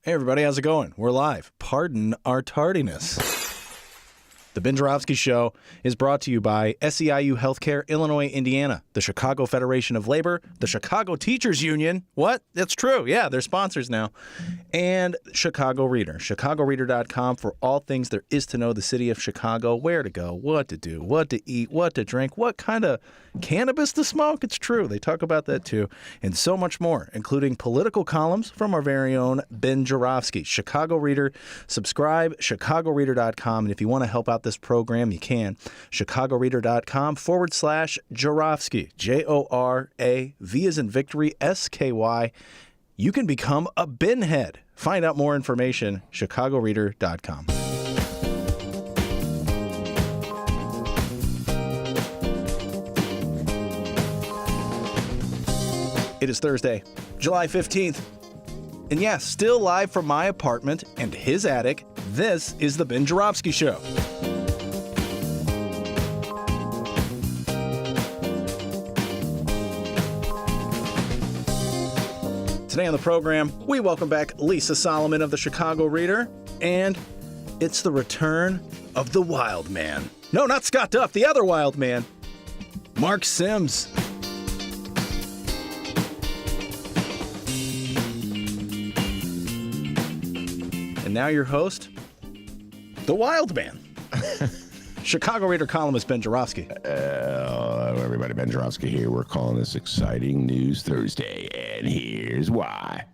Hey everybody, how's it going? We're live. Pardon our tardiness. The Ben Joravsky Show is brought to you by SEIU Healthcare, Illinois, Indiana, the Chicago Federation of Labor, the Chicago Teachers Union. What? That's true. Yeah, they're sponsors now. And Chicago Reader, chicagoreader.com for all things there is to know the city of Chicago, where to go, what to do, what to eat, what to drink, what kind of cannabis to smoke. It's true. They talk about that too. And so much more, including political columns from our very own Ben Joravsky. Chicago Reader. Subscribe, chicagoreader.com. And if you want to help out this program, you can. chicagoreader.com/Joravsky. Jorav as in victory, SKY. You can become a bin head. Find out more information, chicagoreader.com. It is Thursday, July 15th. And yes, still live from my apartment and his attic, this is the Ben Joravsky Show. Today on the program, we welcome back Lisa Solomon of the Chicago Reader, and it's the return of the wild man. No, not Scott Duff, the other wild man, Marc Sims. And now your host, the wild man, Chicago Reader columnist Ben Joravsky. Hello, everybody. Ben Joravsky here. We're calling this Exciting News Thursday, and here's why.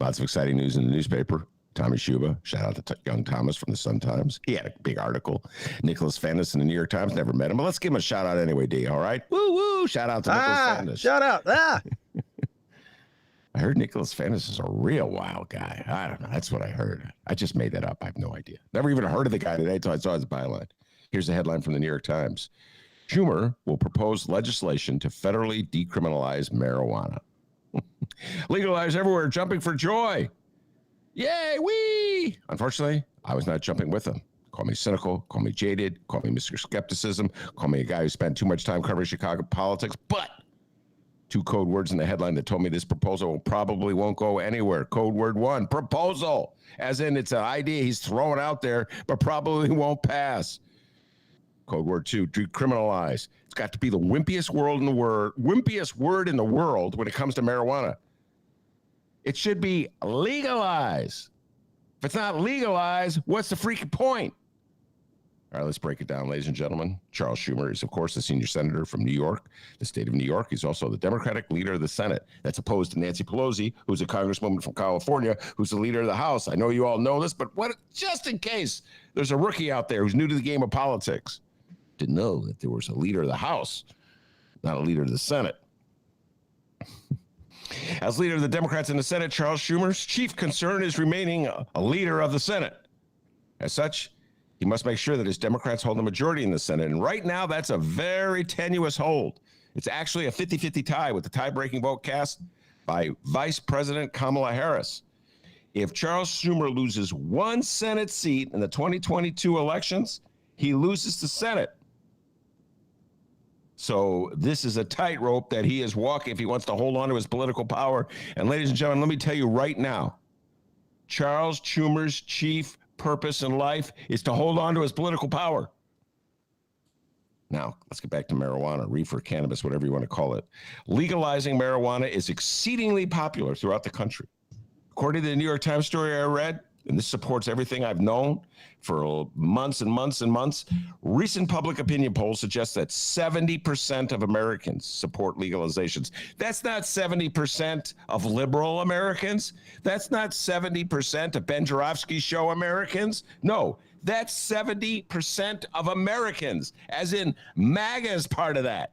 Lots of exciting news in the newspaper. Tommy Schumer, shout out to young Thomas from the Sun-Times. He had a big article. Nicholas Fandis in the New York Times, never met him, but let's give him a shout out anyway, D, all right? Woo, woo, shout out to Nicholas Fandis. Shout out, I heard Nicholas Fandis is a real wild guy. I don't know. That's what I heard. I just made that up. I have no idea. Never even heard of the guy today until I saw his byline. Here's the headline from the New York Times. Schumer will propose legislation to federally decriminalize marijuana. Legalize everywhere, jumping for joy. Yay, wee! Unfortunately, I was not jumping with him. Call me cynical, call me jaded, call me Mr. Skepticism, call me a guy who spent too much time covering Chicago politics, but two code words in the headline that told me this proposal probably won't go anywhere. Code word one, proposal. As in, it's an idea he's throwing out there, but probably won't pass. Code word two, decriminalize. It's got to be the wimpiest word in the world when it comes to marijuana. It should be legalize. If it's not legalized, what's the freaking point? All right, let's break it down, ladies and gentlemen. Charles Schumer is, of course, the senior senator from New York, the state of New York. He's also the Democratic leader of the Senate. That's opposed to Nancy Pelosi, who's a congresswoman from California, who's the leader of the House. I know you all know this, but just in case there's a rookie out there who's new to the game of politics, to know that there was a leader of the House, not a leader of the Senate. As leader of the Democrats in the Senate, Charles Schumer's chief concern is remaining a leader of the Senate. As such, he must make sure that his Democrats hold a majority in the Senate. And right now, that's a very tenuous hold. It's actually a 50-50 tie with the tie-breaking vote cast by Vice President Kamala Harris. If Charles Schumer loses one Senate seat in the 2022 elections, he loses the Senate. So this is a tightrope that he is walking if he wants to hold on to his political power. And ladies and gentlemen, let me tell you right now, Charles Schumer's chief purpose in life is to hold on to his political power. Now, let's get back to marijuana, reefer, cannabis, whatever you want to call it. Legalizing marijuana is exceedingly popular throughout the country. According to the New York Times story I read, and this supports everything I've known for months and months and months, recent public opinion polls suggest that 70% of Americans support legalizations. That's not 70% of liberal Americans. That's not 70% of Ben Joravsky Show Americans. No, that's 70% of Americans, as in MAGA is part of that.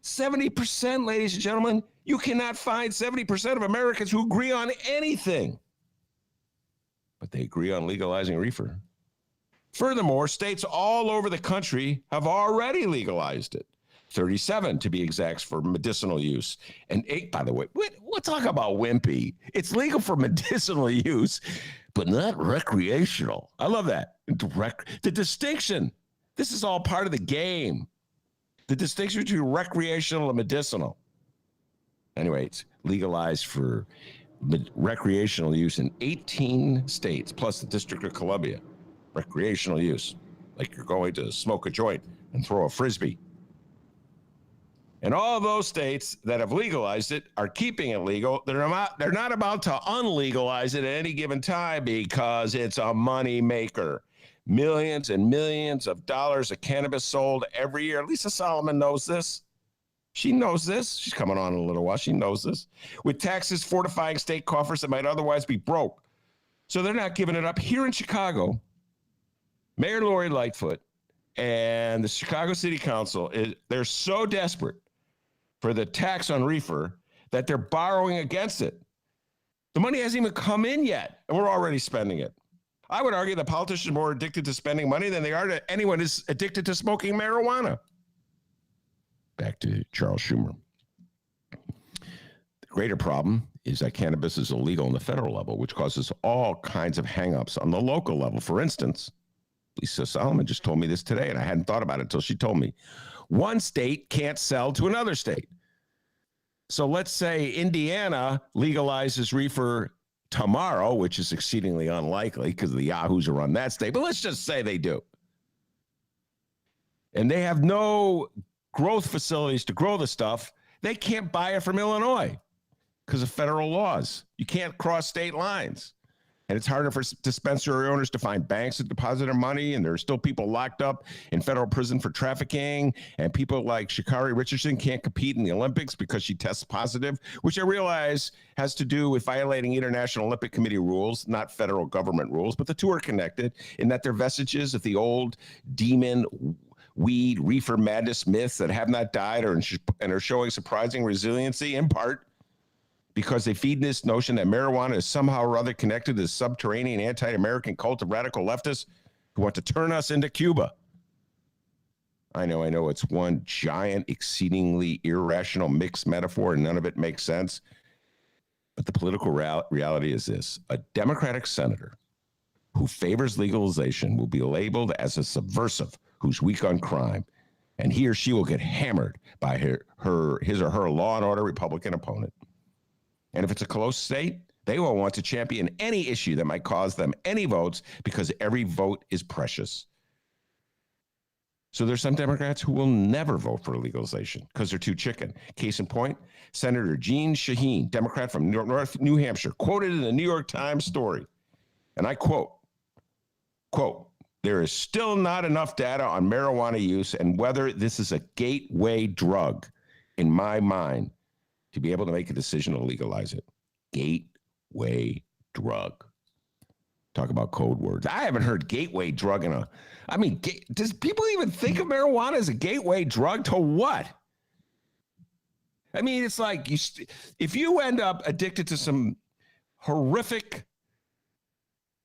70%, ladies and gentlemen, you cannot find 70% of Americans who agree on anything. But they agree on legalizing reefer. Furthermore, states all over the country have already legalized it. 37 to be exact for medicinal use. And 8, by the way, we'll talk about wimpy. It's legal for medicinal use, but not recreational. I love that. The distinction. This is all part of the game. The distinction between recreational and medicinal. Anyway, it's legalized for recreational use in 18 states, plus the District of Columbia. Recreational use, like you're going to smoke a joint and throw a frisbee. And all those states that have legalized it are keeping it legal. They're not about to unlegalize it at any given time because it's a money maker. Millions and millions of dollars of cannabis sold every year. Lisa Solomon knows this. She knows this. She's coming on in a little while. She knows this. With taxes fortifying state coffers that might otherwise be broke. So they're not giving it up. Here in Chicago, Mayor Lori Lightfoot and the Chicago City Council, they're so desperate for the tax on reefer that they're borrowing against it. The money hasn't even come in yet, and we're already spending it. I would argue that politicians are more addicted to spending money than they are to anyone who's addicted to smoking marijuana. Back to Charles Schumer. The greater problem is that cannabis is illegal on the federal level, which causes all kinds of hangups on the local level. For instance, Lisa Solomon just told me this today, and I hadn't thought about it until she told me. One state can't sell to another state. So let's say Indiana legalizes reefer tomorrow, which is exceedingly unlikely because the yahoos who run that state, but let's just say they do. And they have no growth facilities to grow the stuff. They can't buy it from Illinois because of federal laws. You can't cross state lines. And it's harder for dispensary owners to find banks that deposit their money. And there are still people locked up in federal prison for trafficking. And people like Sha'Carri Richardson can't compete in the Olympics because she tests positive, which I realize has to do with violating International Olympic Committee rules, not federal government rules. But the two are connected in that they're vestiges of the old demon weed reefer madness myths that have not died and are showing surprising resiliency, in part because they feed this notion that marijuana is somehow or other connected to the subterranean anti-American cult of radical leftists who want to turn us into Cuba. I know it's one giant, exceedingly irrational mixed metaphor, and none of it makes sense. But the political reality is this: a Democratic senator who favors legalization will be labeled as a subversive who's weak on crime, and he or she will get hammered by his or her law and order Republican opponent. And if it's a close state, they will want to champion any issue that might cause them any votes because every vote is precious. So there's some Democrats who will never vote for legalization because they're too chicken. Case in point, Senator Jeanne Shaheen, Democrat from North New Hampshire, quoted in the New York Times story, and I quote, "There is still not enough data on marijuana use and whether this is a gateway drug, in my mind, to be able to make a decision to legalize it." Gateway drug. Talk about code words. I haven't heard gateway drug does people even think of marijuana as a gateway drug to what? I mean, it's like if you end up addicted to some horrific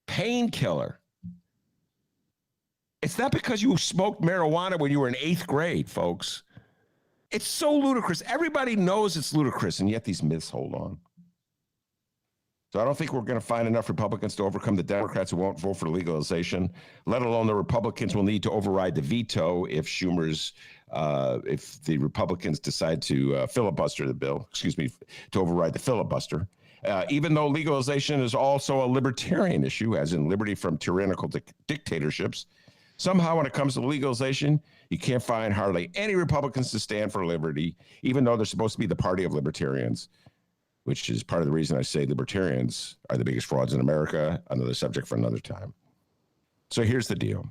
painkiller, it's not because you smoked marijuana when you were in 8th grade, folks. It's so ludicrous. Everybody knows it's ludicrous, and yet these myths hold on. So I don't think we're going to find enough Republicans to overcome the Democrats who won't vote for legalization, let alone the Republicans will need to override the veto if if the Republicans decide to filibuster the bill, to override the filibuster. Even though legalization is also a libertarian issue, as in liberty from tyrannical dictatorships, somehow when it comes to legalization, you can't find hardly any Republicans to stand for liberty, even though they're supposed to be the party of libertarians, which is part of the reason I say libertarians are the biggest frauds in America. Another subject for another time. So here's the deal.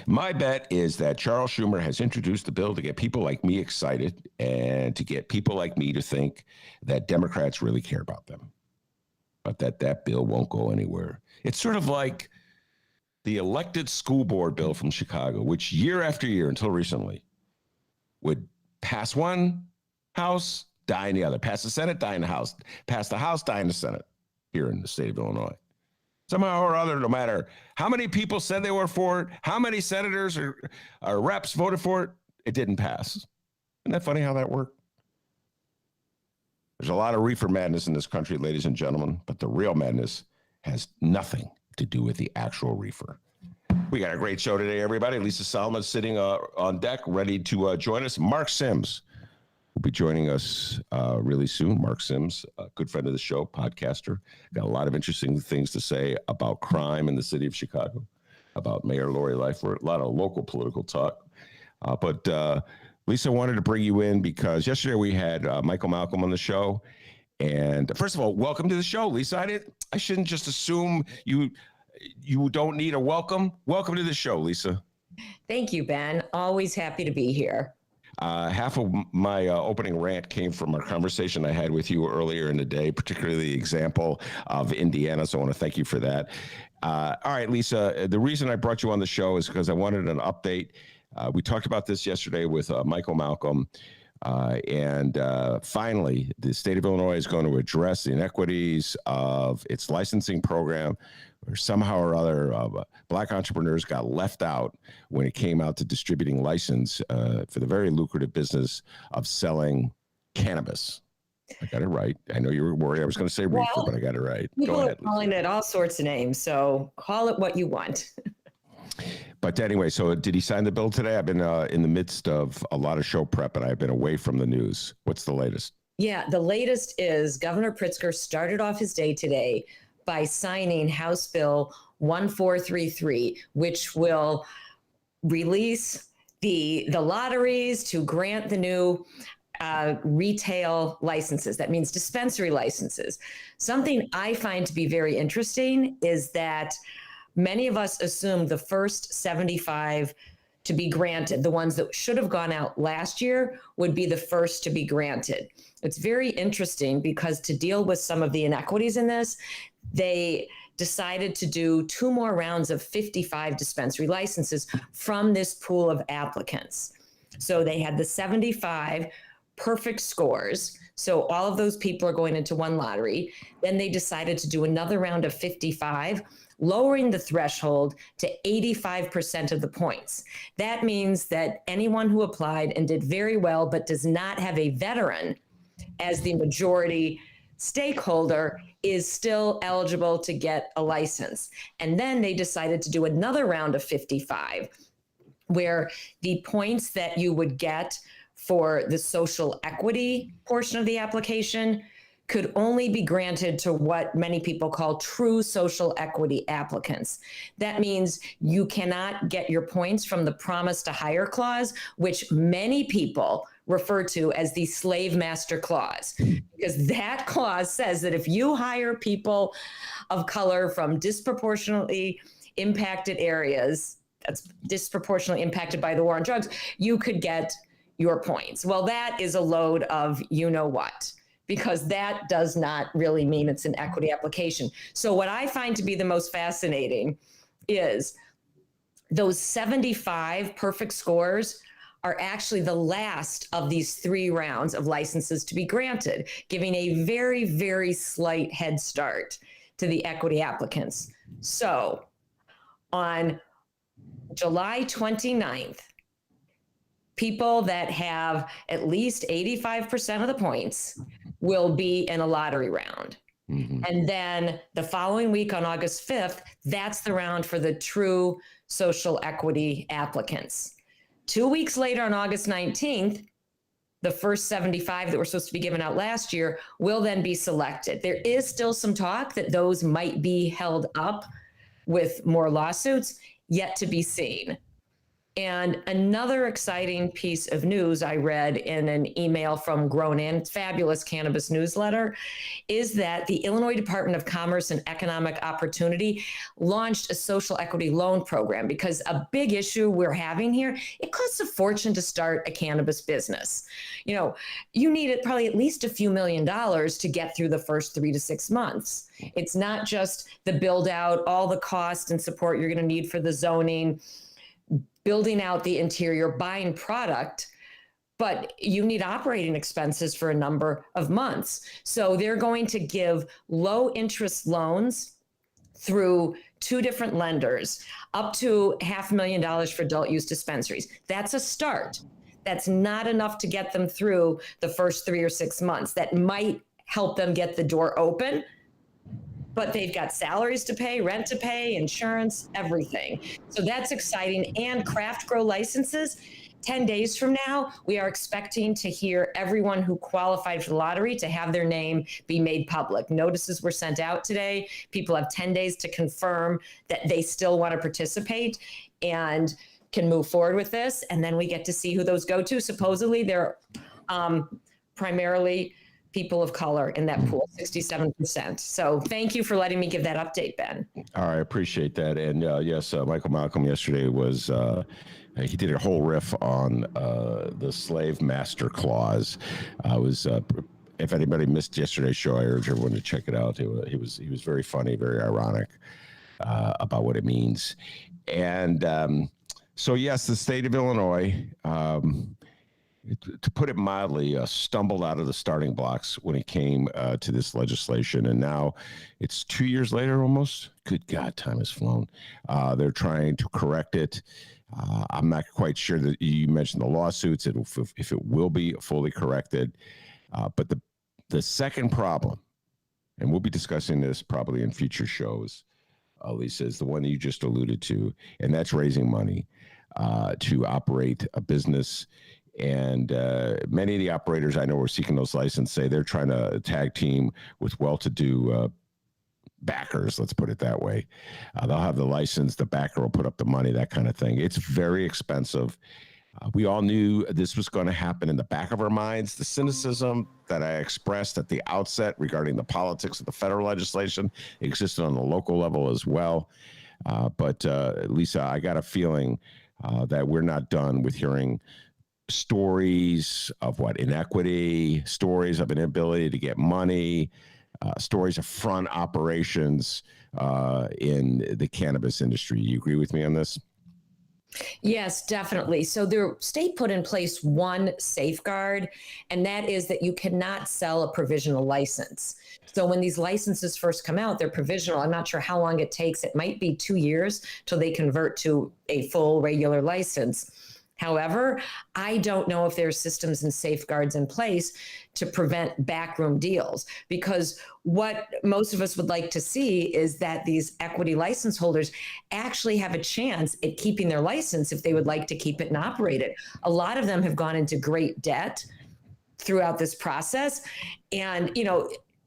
My bet is that Charles Schumer has introduced the bill to get people like me excited and to get people like me to think that Democrats really care about them, but that bill won't go anywhere. It's sort of like the elected school board bill from Chicago, which year after year until recently would pass one house, die in the other, pass the Senate, die in the House, pass the House, die in the Senate here in the state of Illinois. Somehow or other, no matter how many people said they were for it, how many senators or reps voted for it, it didn't pass. Isn't that funny how that worked? There's a lot of reefer madness in this country, ladies and gentlemen, but the real madness has nothing to do with the actual reefer. We got a great show today, everybody. Lisa Solomon sitting on deck, ready to join us. Marc Sims, will be joining us really soon. Marc Sims, a good friend of the show, podcaster, got a lot of interesting things to say about crime in the city of Chicago, about Mayor Lori Lightfoot, a lot of local political talk. But Lisa, wanted to bring you in because yesterday we had Michael Malcolm on the show. And first of all, welcome to the show, Lisa. I shouldn't just assume you don't need a welcome. Welcome to the show, Lisa. Thank you, Ben. Always happy to be here. Half of my opening rant came from a conversation I had with you earlier in the day, particularly the example of Indiana. So I want to thank you for that. All right, Lisa, the reason I brought you on the show is because I wanted an update. We talked about this yesterday with Michael Malcolm. And finally, the state of Illinois is going to address the inequities of its licensing program, where somehow or other Black entrepreneurs got left out when it came out to distributing license for the very lucrative business of selling cannabis. I got it right. I know you were worried I was going to say reefer, but I got it right. People Go ahead, are calling it all sorts of names, so call it what you want. But anyway, so did he sign the bill today? I've been in the midst of a lot of show prep, and I've been away from the news. What's the latest? Yeah, the latest is Governor Pritzker started off his day today by signing House Bill 1433, which will release the lotteries to grant the new retail licenses. That means dispensary licenses. Something I find to be very interesting is that many of us assumed the first 75 to be granted, the ones that should have gone out last year, would be the first to be granted. It's very interesting because to deal with some of the inequities in this, they decided to do 2 more rounds of 55 dispensary licenses from this pool of applicants. So they had the 75 perfect scores. So all of those people are going into one lottery. Then they decided to do another round of 55, lowering the threshold to 85% of the points. That means that anyone who applied and did very well, but does not have a veteran as the majority stakeholder, is still eligible to get a license. And then they decided to do another round of 55, where the points that you would get for the social equity portion of the application could only be granted to what many people call true social equity applicants. That means you cannot get your points from the promise to hire clause, which many people refer to as the slave master clause, because that clause says that if you hire people of color from disproportionately impacted areas, that's disproportionately impacted by the war on drugs, you could get your points. Well, that is a load of you know what, because that does not really mean it's an equity application. So what I find to be the most fascinating is those 75 perfect scores are actually the last of these 3 rounds of licenses to be granted, giving a very, very slight head start to the equity applicants. So on July 29th, people that have at least 85% of the points will be in a lottery round. Mm-hmm. And then the following week on August 5th, that's the round for the true social equity applicants. 2 weeks later on August 19th, the first 75 that were supposed to be given out last year will then be selected. There is still some talk that those might be held up with more lawsuits, yet to be seen. And another exciting piece of news I read in an email from Grown In, fabulous cannabis newsletter, is that the Illinois Department of Commerce and Economic Opportunity launched a social equity loan program, because a big issue we're having here, it costs a fortune to start a cannabis business. You know, you need probably at least a few $1 million to get through the first 3 to 6 months. It's not just the build out, all the cost and support you're going to need for the zoning, building out the interior, buying product, but you need operating expenses for a number of months. So they're going to give low interest loans through 2 different lenders, up to $500,000 for adult use dispensaries. That's a start. That's not enough to get them through the first 3 or 6 months. That might help them get the door open, but they've got salaries to pay, rent to pay, insurance, everything. So that's exciting. And craft grow licenses, 10 days from now, we are expecting to hear everyone who qualified for the lottery to have their name be made public. Notices were sent out today. People have 10 days to confirm that they still want to participate and can move forward with this. And then we get to see who those go to. Supposedly, they're primarily people of color in that pool, 67%. So thank you for letting me give that update, Ben. All right, I appreciate that. And yes, Michael Malcolm yesterday was, he did a whole riff on the slave master clause. If anybody missed yesterday's show, I urge everyone to check it out. He was very funny, very ironic about what it means. And so, yes, the state of Illinois, to put it mildly, stumbled out of the starting blocks when it came to this legislation. And now it's 2 years later almost. Good God, time has flown. They're trying to correct it. I'm not quite sure that you mentioned the lawsuits, if it will be fully corrected. But the second problem, and we'll be discussing this probably in future shows, Lisa, is the one that you just alluded to, and that's raising money to operate a business. And many of the operators I know are seeking those licenses say they're trying to tag team with well-to-do backers, let's put it that way. They'll have the license, the backer will put up the money, that kind of thing. It's very expensive. We all knew this was going to happen in the back of our minds. The cynicism that I expressed at the outset regarding the politics of the federal legislation existed on the local level as well. But Lisa, I got a feeling that we're not done with hearing stories of inequity, stories of inability to get money, stories of front operations in the cannabis industry. You agree with me on this? Yes, definitely. So the state put in place one safeguard, and that is that you cannot sell a provisional license. So when these licenses first come out, they're provisional. I'm not sure how long it takes. It might be 2 years till they convert to a full regular license. However, I don't know if there's systems and safeguards in place to prevent backroom deals, because what most of us would like to see is that these equity license holders actually have a chance at keeping their license if they would like to keep it and operate it. A lot of them have gone into great debt throughout this process. And,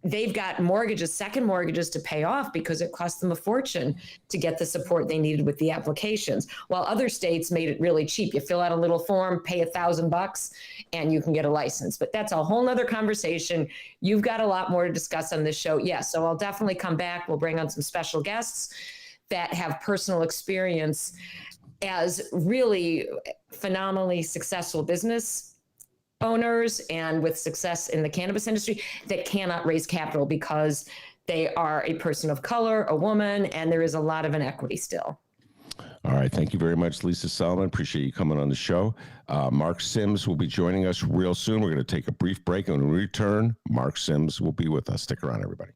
they've got mortgages, second mortgages to pay off because it cost them a fortune to get the support they needed with the applications. While other states made it really cheap. You fill out a little form, pay $1,000 and you can get a license. But that's a whole nother conversation. You've got a lot more to discuss on this show. Yes. So I'll definitely come back. We'll bring on some special guests that have personal experience as really phenomenally successful business owners and with success in the cannabis industry that cannot raise capital because they are a person of color, a woman, and there is a lot of inequity still. All right. Thank you very much, Lisa Solomon. Appreciate you coming on the show. Marc Sims will be joining us real soon. We're going to take a brief break, and when we return, Marc Sims will be with us. Stick around, everybody.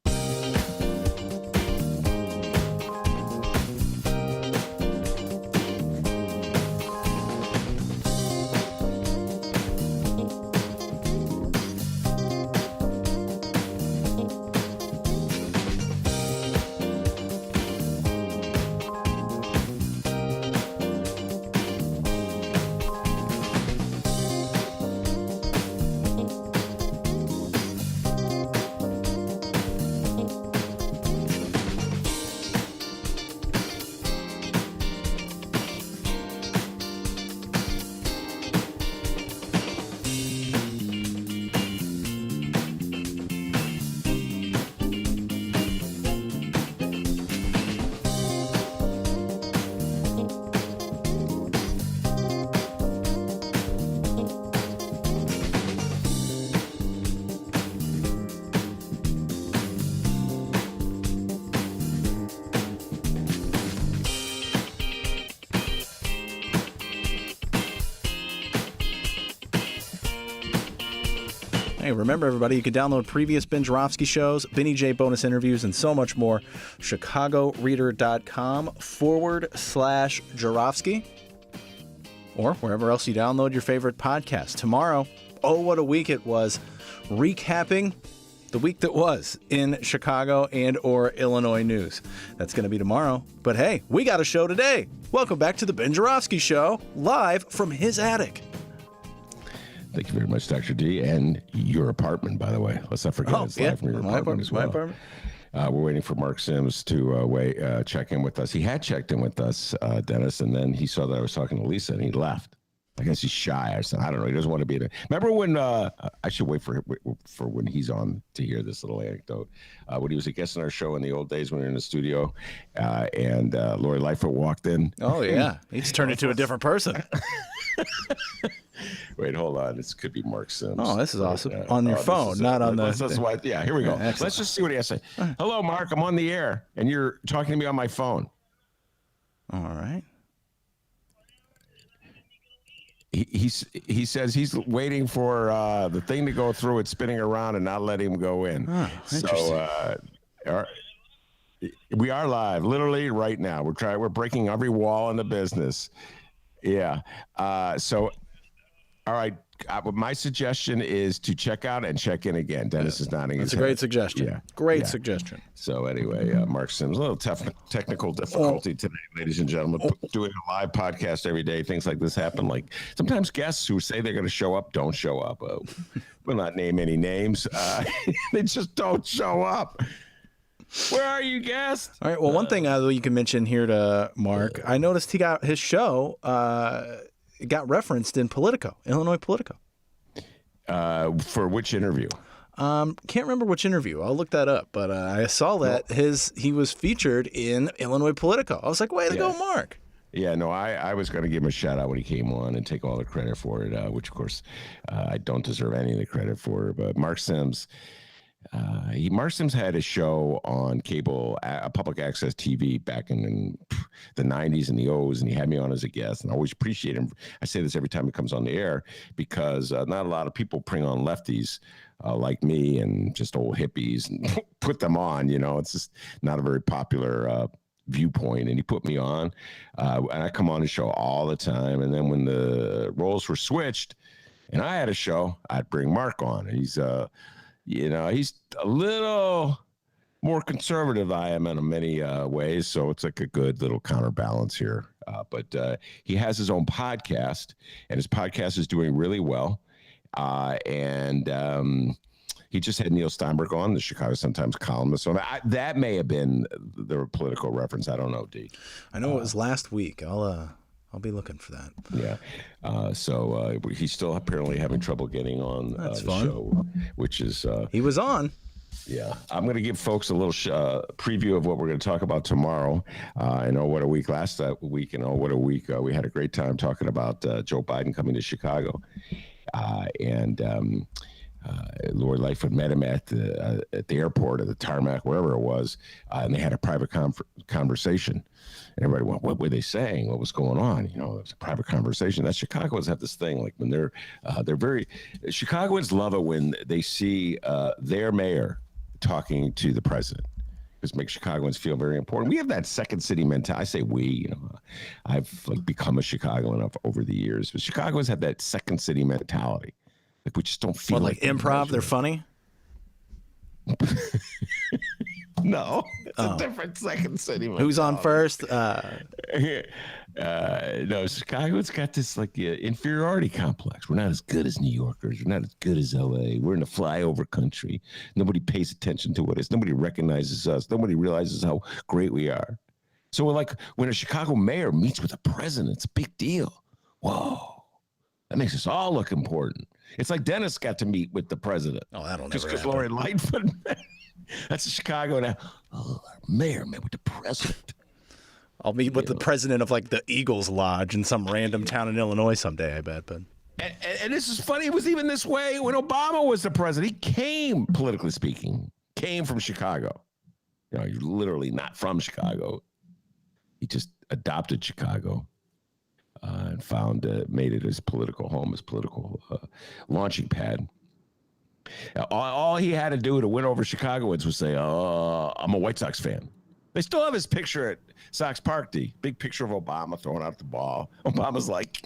Hey, remember, everybody, you can download previous Bingerowski shows, Benny J bonus interviews, and so much more. ChicagoReader.com/Jarofsky, or wherever else you download your favorite podcast. Tomorrow, oh, what a week it was, recapping the week that was in Chicago and or Illinois news. That's going to be tomorrow. But hey, we got a show today. Welcome back to the Bingerowski Show, live from his attic. Thank you very much, Dr. D. And your apartment, by the way. Let's not forget it's live from your apartment as well. My apartment. We're waiting for Marc Sims to check in with us. He had checked in with us, Dennis, and then he saw that I was talking to Lisa, and he left. I guess he's shy or something. I don't know. He doesn't want to be there. Remember when I should wait for when he's on to hear this little anecdote. When he was a guest on our show in the old days when we were in the studio, and Lori Lightfoot walked in. Oh yeah, he's turned into a different person. Wait, hold on. This could be Marc Sims. Oh, this is awesome. On your phone, not on the. Yeah, here we go. Excellent. Let's just see what he has to say. Hello, Marc. I'm on the air, and you're talking to me on my phone. All right. He says he's waiting for the thing to go through. It's spinning around and not letting him go in. Oh, interesting. So we are live, literally right now. We're breaking every wall in the business. Yeah. So, all right. My suggestion is to check out and check in again. Dennis is nodding his That's a head. great suggestion. Yeah. Great suggestion. So anyway, Marc Sims, a little technical difficulty today, ladies and gentlemen. Doing a live podcast every day, things like this happen. Like sometimes guests who say they're going to show up don't show up. We'll not name any names. They just don't show up. Where are you, guest? All right. Well, one thing you can mention here to Marc, I noticed he got his show got referenced in Politico, Illinois Politico. For which interview? Can't remember which interview. I'll look that up. But I saw that he was featured in Illinois Politico. I was like, way to go, Marc. Yeah, no, I was going to give him a shout out when he came on and take all the credit for it, which of course I don't deserve any of the credit for. But Marc Sims, Marc Sims had a show on cable, public access TV back in the 90s and the O's, and he had me on as a guest, and I always appreciate him. I say this every time he comes on the air because not a lot of people bring on lefties like me and just old hippies and put them on. You know, it's just not a very popular viewpoint, and he put me on, and I come on his show all the time. And then when the roles were switched and I had a show, I'd bring Marc on, and he's he's a little more conservative than I am in many ways, so it's like a good little counterbalance here. But he has his own podcast, and his podcast is doing really well. And he just had Neil Steinberg on, the Chicago Sun-Times columnist. So that may have been the political reference. I don't know, D. I know it was last week. I'll be looking for that. Yeah. So he's still apparently having trouble getting on the show, which is... he was on. Yeah. I'm going to give folks a little preview of what we're going to talk about tomorrow. I know what a week last week, what a week. We had a great time talking about Joe Biden coming to Chicago. Lord Lightfoot met him at the airport, at the tarmac, wherever it was, and they had a private conversation. And everybody went, what were they saying? What was going on? You know, it was a private conversation. That Chicagoans have this thing, like when they're very, Chicagoans love it when they see their mayor talking to the president. This makes Chicagoans feel very important. We have that second city mentality. I say we, I've become a Chicagoan over the years, but Chicagoans have that second city mentality. Like we just don't feel like improv. They're funny. No, it's a different second city. Who's on first? No, Chicago's got this inferiority complex. We're not as good as New Yorkers. We're not as good as LA. We're in the flyover country. Nobody pays attention to us. Nobody recognizes us. Nobody realizes how great we are. So when a Chicago mayor meets with the president, it's a big deal. Whoa, that makes us all look important. It's like Dennis got to meet with the president. Oh, that'll never just because happen. Lori Lightfoot. That's in Chicago now. Oh, our mayor met with the president. I'll meet with the president of the Eagles Lodge in some random town in Illinois someday, I bet. But and this is funny. It was even this way when Obama was the president. He came, politically speaking, from Chicago. He's literally not from Chicago. He just adopted Chicago. And made it his political home, his political launching pad. All he had to do to win over Chicagoans was say, I'm a White Sox fan. They still have his picture at Sox Park, D. Big picture of Obama throwing out the ball. Obama's like,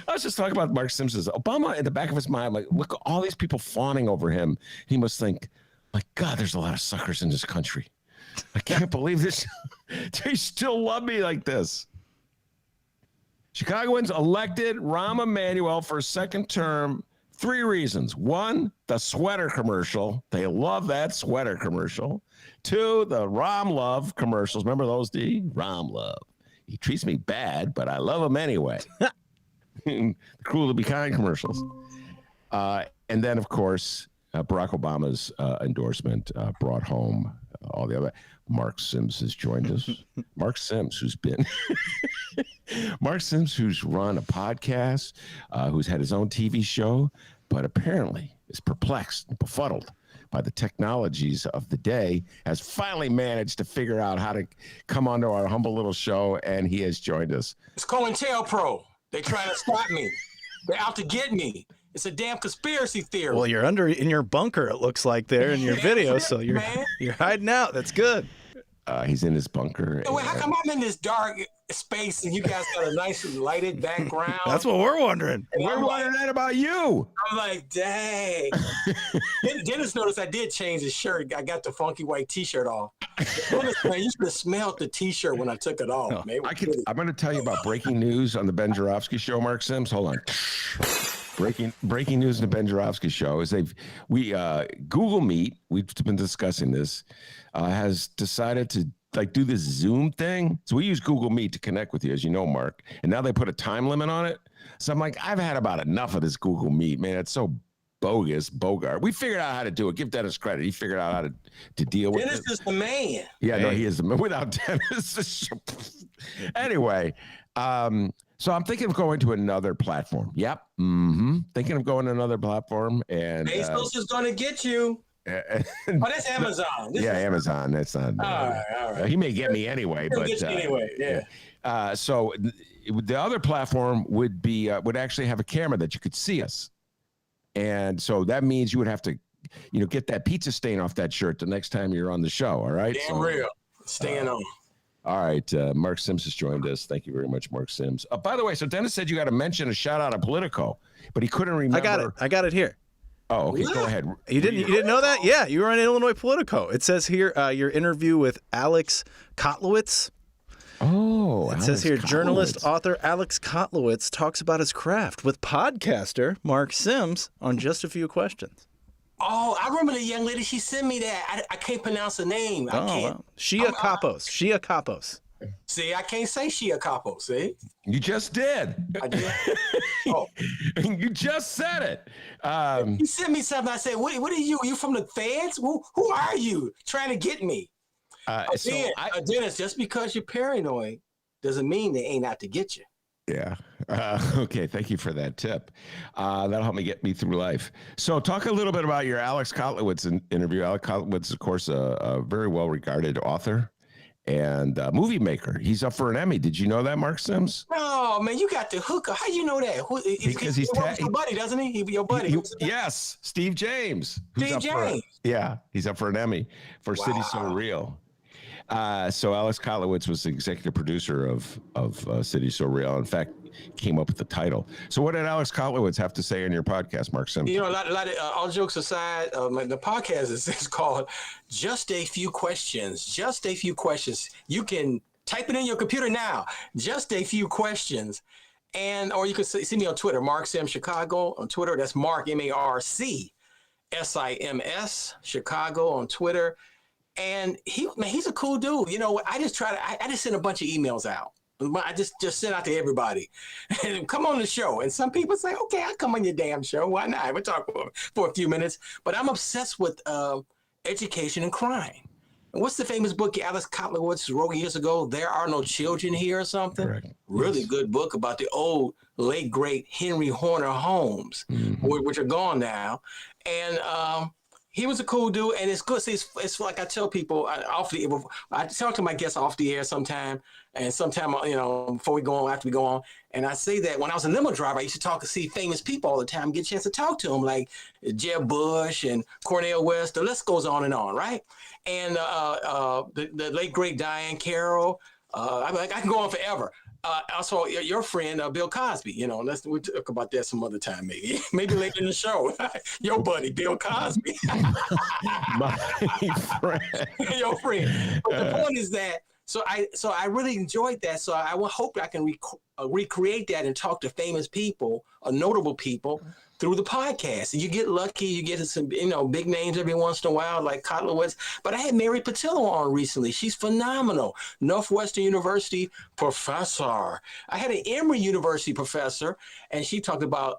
I was just talking about Marc Simpson. Obama, in the back of his mind, look at all these people fawning over him. He must think, God, there's a lot of suckers in this country. I can't believe this. They still love me like this. Chicagoans elected Rahm Emanuel for a second term 3 reasons. 1, the sweater commercial. They love that sweater commercial. 2, the Rom Love commercials. Remember those, D? Rom Love. He treats me bad, but I love him anyway. The Cruel to Be Kind commercials. And then, of course, Barack Obama's endorsement brought home all the other. Marc Sims has joined us. Marc Sims, who's been Marc Sims, who's run a podcast, who's had his own TV show, but apparently is perplexed and befuddled by the technologies of the day, has finally managed to figure out how to come onto our humble little show, and he has joined us. It's COINTELPRO. They're trying to stop me. They're out to get me. It's a damn conspiracy theory. Well, you're in your bunker, it looks like there in your video, so you're hiding out. That's good. He's in his bunker. Wait, how come I'm in this dark space and you guys got a nice lighted background? That's what we're wondering. And we're wondering that about you. I'm like, dang. Dennis noticed I did change his shirt. I got the funky white T-shirt off. Dennis, man, you should have smelled the T-shirt when I took it off. Man. I'm going to tell you about breaking news on the Ben Joravsky Show, Marc Sims. Hold on. Breaking news on the Ben Joravsky Show is Google Meet, we've been discussing this, has decided to do this Zoom thing. So we use Google Meet to connect with you, as you know, Mark. And now they put a time limit on it. So I'm like, I've had about enough of this Google Meet, man. It's so bogart. We figured out how to do it. Give Dennis credit. He figured out how to deal with it. Dennis is the man. Yeah, no, he is the man. Without Dennis. Anyway, so I'm thinking of going to another platform. Yep. Thinking of going to another platform. And Bezos is going to get you. That's Amazon. Amazon. That's not. All right. He may get me anyway. He'll get you anyway, yeah. So the other platform would actually have a camera that you could see us. And so that means you would have to, get that pizza stain off that shirt the next time you're on the show. All right. Damn real. Staying on. All right. Marc Sims has joined us. Thank you very much, Marc Sims. By the way, so Dennis said you got to mention a shout out of Politico, but he couldn't remember. I got it here. Oh, okay. Go ahead. You didn't know that? Yeah, you were on Illinois Politico. It says here your interview with Alex Kotlowitz. Oh, it says here journalist, author Alex Kotlowitz talks about his craft with podcaster Marc Sims on Just a Few Questions. Oh, I remember the young lady. She sent me that. I can't pronounce her name. I can't. Wow. Shia Kapos. See, I can't say Shia Kapos. See? You just did. I did. Oh. You just said it. He sent me something. I said, what are you? You from the feds? Who are you trying to get me? Dennis, just because you're paranoid doesn't mean they ain't out to get you. Yeah. Okay. Thank you for that tip. That'll help me get me through life. So talk a little bit about your Alex Kotlowitz interview. Alex Kotlowitz, of course, a very well-regarded author and movie maker. He's up for an Emmy. Did you know that, Marc Sims? No, man, you got the hooker. How you know that? Because he's your buddy, doesn't he? Your buddy. Yes, Steve James. Steve James. He's up for an Emmy for City So Real. So Alex Kotlowitz was the executive producer of City So Real. In fact, came up with the title. So what did Alex Kotlowitz have to say in your podcast, Marc Sims? A lot of all jokes aside, the podcast is called Just a Few Questions. Just a Few Questions. You can type it in your computer now. Just a Few Questions. Or you can see me on Twitter, Marc Sims Chicago on Twitter. That's Marc, M-A-R-C S-I-M-S Chicago on Twitter. And he's a cool dude. I just send a bunch of emails out. I just send out to everybody and come on the show. And some people say, okay, I'll come on your damn show. Why not? We'll talk for a few minutes. But I'm obsessed with education and crime. And what's the famous book Alex Kotlowitz wrote years ago? There Are No Children Here or something? Correct. Really good book about the old, late, great Henry Horner homes, which are gone now. And he was a cool dude, and it's good. See, it's like I tell people I talk to my guests off the air sometime, and sometime, before we go on, after we go on, and I say that when I was a limo driver, I used to see famous people all the time, get a chance to talk to them, like Jeb Bush and Cornel West. The list goes on and on, right? And the late great Diane Carroll. I can go on forever. Also, your friend Bill Cosby. We'll talk about that some other time, maybe later in the show. Your buddy Bill Cosby, my friend, your friend. But the point is that so I really enjoyed that. So I hope I can recreate that and talk to famous people, notable people, through the podcast. And you get lucky, you get some, big names every once in a while, like Kotlowitz. But I had Mary Patillo on recently. She's phenomenal. Northwestern University professor. I had an Emory University professor, and she talked about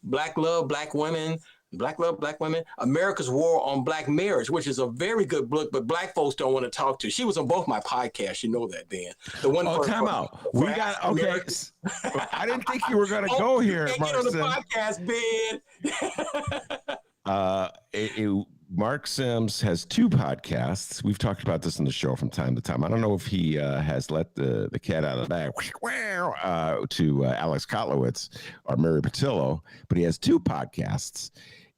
Black love, Black women, Black Love, Black Women, America's War on Black Marriage, which is a very good book, but Black folks don't want to talk to. She was on both my podcasts. You know that, Dan. The one time out. We got, okay. I didn't think you were going to go here, Mark. Get on the podcast, Ben. Mark Sims has 2 podcasts. We've talked about this in the show from time to time. I don't know if he has let the cat out of the bag to Alex Kotlowitz or Mary Patillo, but he has 2 podcasts.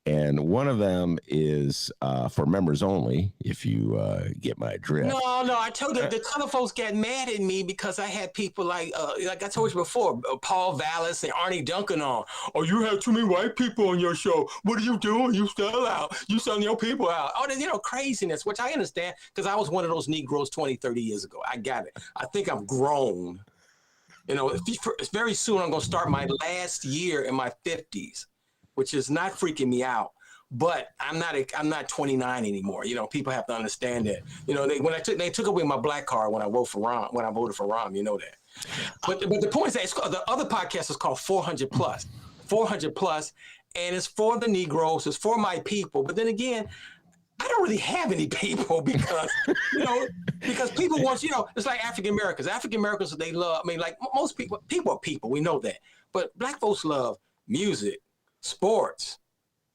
And one of them is for members only, if you get my drift. No, I told you, the other folks got mad at me because I had people like I told you before, Paul Vallis and Arnie Duncan on. Oh, you have too many white people on your show. What are you doing? You sell out. You selling your people out. Oh, craziness, which I understand because I was one of those Negroes 20, 30 years ago. I got it. I think I'm grown. Very soon I'm going to start my last year in my 50s. Which is not freaking me out, but I'm not 29 anymore. People have to understand that. They took away my black card when I voted for Rahm. You know that. But the point is that the other podcast is called 400 Plus, and it's for the Negroes. It's for my people. But then again, I don't really have any people because because people want it's like African Americans. African Americans, they love. I mean, like most people are people. We know that. But Black folks love music, sports,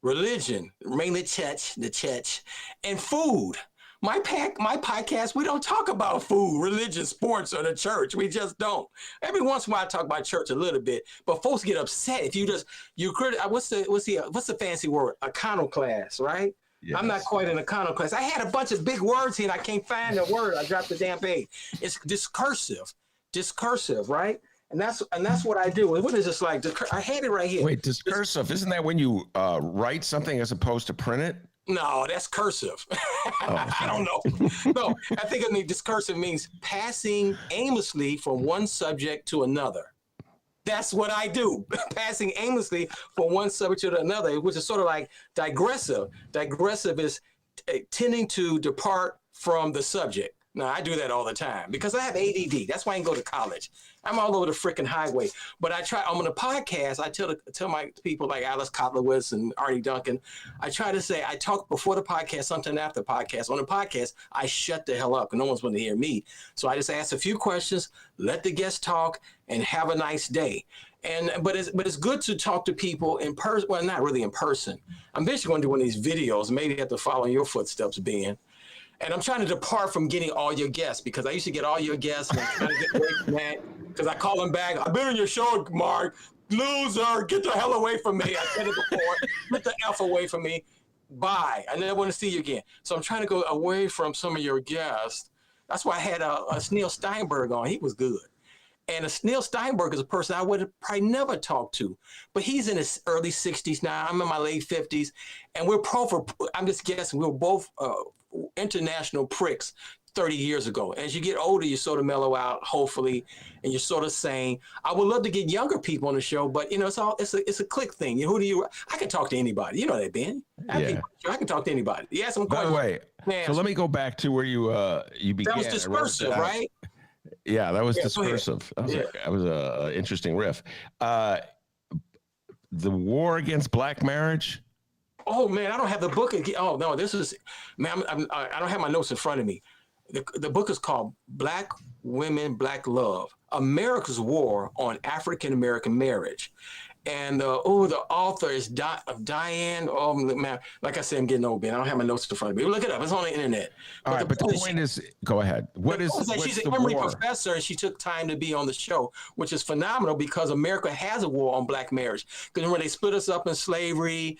religion, mainly the church, and food. My podcast, we don't talk about food, religion, sports, or the church. We just don't. Every once in a while, I talk about church a little bit, but folks get upset if what's the fancy word? Iconoclast, right? Yes. I'm not quite an iconoclast. I had a bunch of big words here, and I can't find the word. I dropped the damn page. It's discursive, right? And that's what I do. What is this like? I had it right here. Wait, discursive, isn't that when you write something as opposed to print it? No, that's cursive. I don't know. No, I think discursive means passing aimlessly from one subject to another. That's what I do, passing aimlessly from one subject to another, which is sort of like digressive. Digressive is tending to depart from the subject. Now, I do that all the time because I have ADD. That's why I can go to college. I'm all over the freaking highway. But I'm on a podcast. I tell my people like Alice Kotlowitz and Arnie Duncan, I try to say, I talk before the podcast, sometimes after the podcast. On the podcast, I shut the hell up because no one's going to hear me. So I just ask a few questions, let the guests talk, and have a nice day. But it's good to talk to people in person. Well, not really in person. I'm eventually going to do one of these videos. Maybe have to follow in your footsteps, Ben. And I'm trying to depart from getting all your guests because I used to get all your guests and I'm trying to get away from that because I call them back. I've been on your show, Mark. Loser, get the hell away from me. I said it before. Get the F away from me. Bye. I never want to see you again. So I'm trying to go away from some of your guests. That's why I had a Neil Steinberg on. He was good. And Neil Steinberg is a person I would have probably never talked to. But he's in his early 60s now. I'm in my late 50s. And I'm just guessing, we were both international pricks 30 years ago. As you get older, you sort of mellow out, hopefully, and you're sort of saying, I would love to get younger people on the show, but it's a click thing. I can talk to anybody. You know that, Ben. I can talk to anybody. Yes, I'm By the way, so let me go back to where you began. That was discursive, right? Yeah, that was discursive. That was an interesting riff. The war against black marriage. Oh man, I don't have the book. Oh no, this is, man. I don't have my notes in front of me. The book is called Black Women, Black Love: America's War on African American Marriage. And the author is Diane. Oh man, like I said, I'm getting old, Ben. I don't have my notes in front of me. Look it up. It's on the internet. All right, but the point is, go ahead. She's an Emory professor, and she took time to be on the show, which is phenomenal because America has a war on black marriage. Because when they split us up in slavery,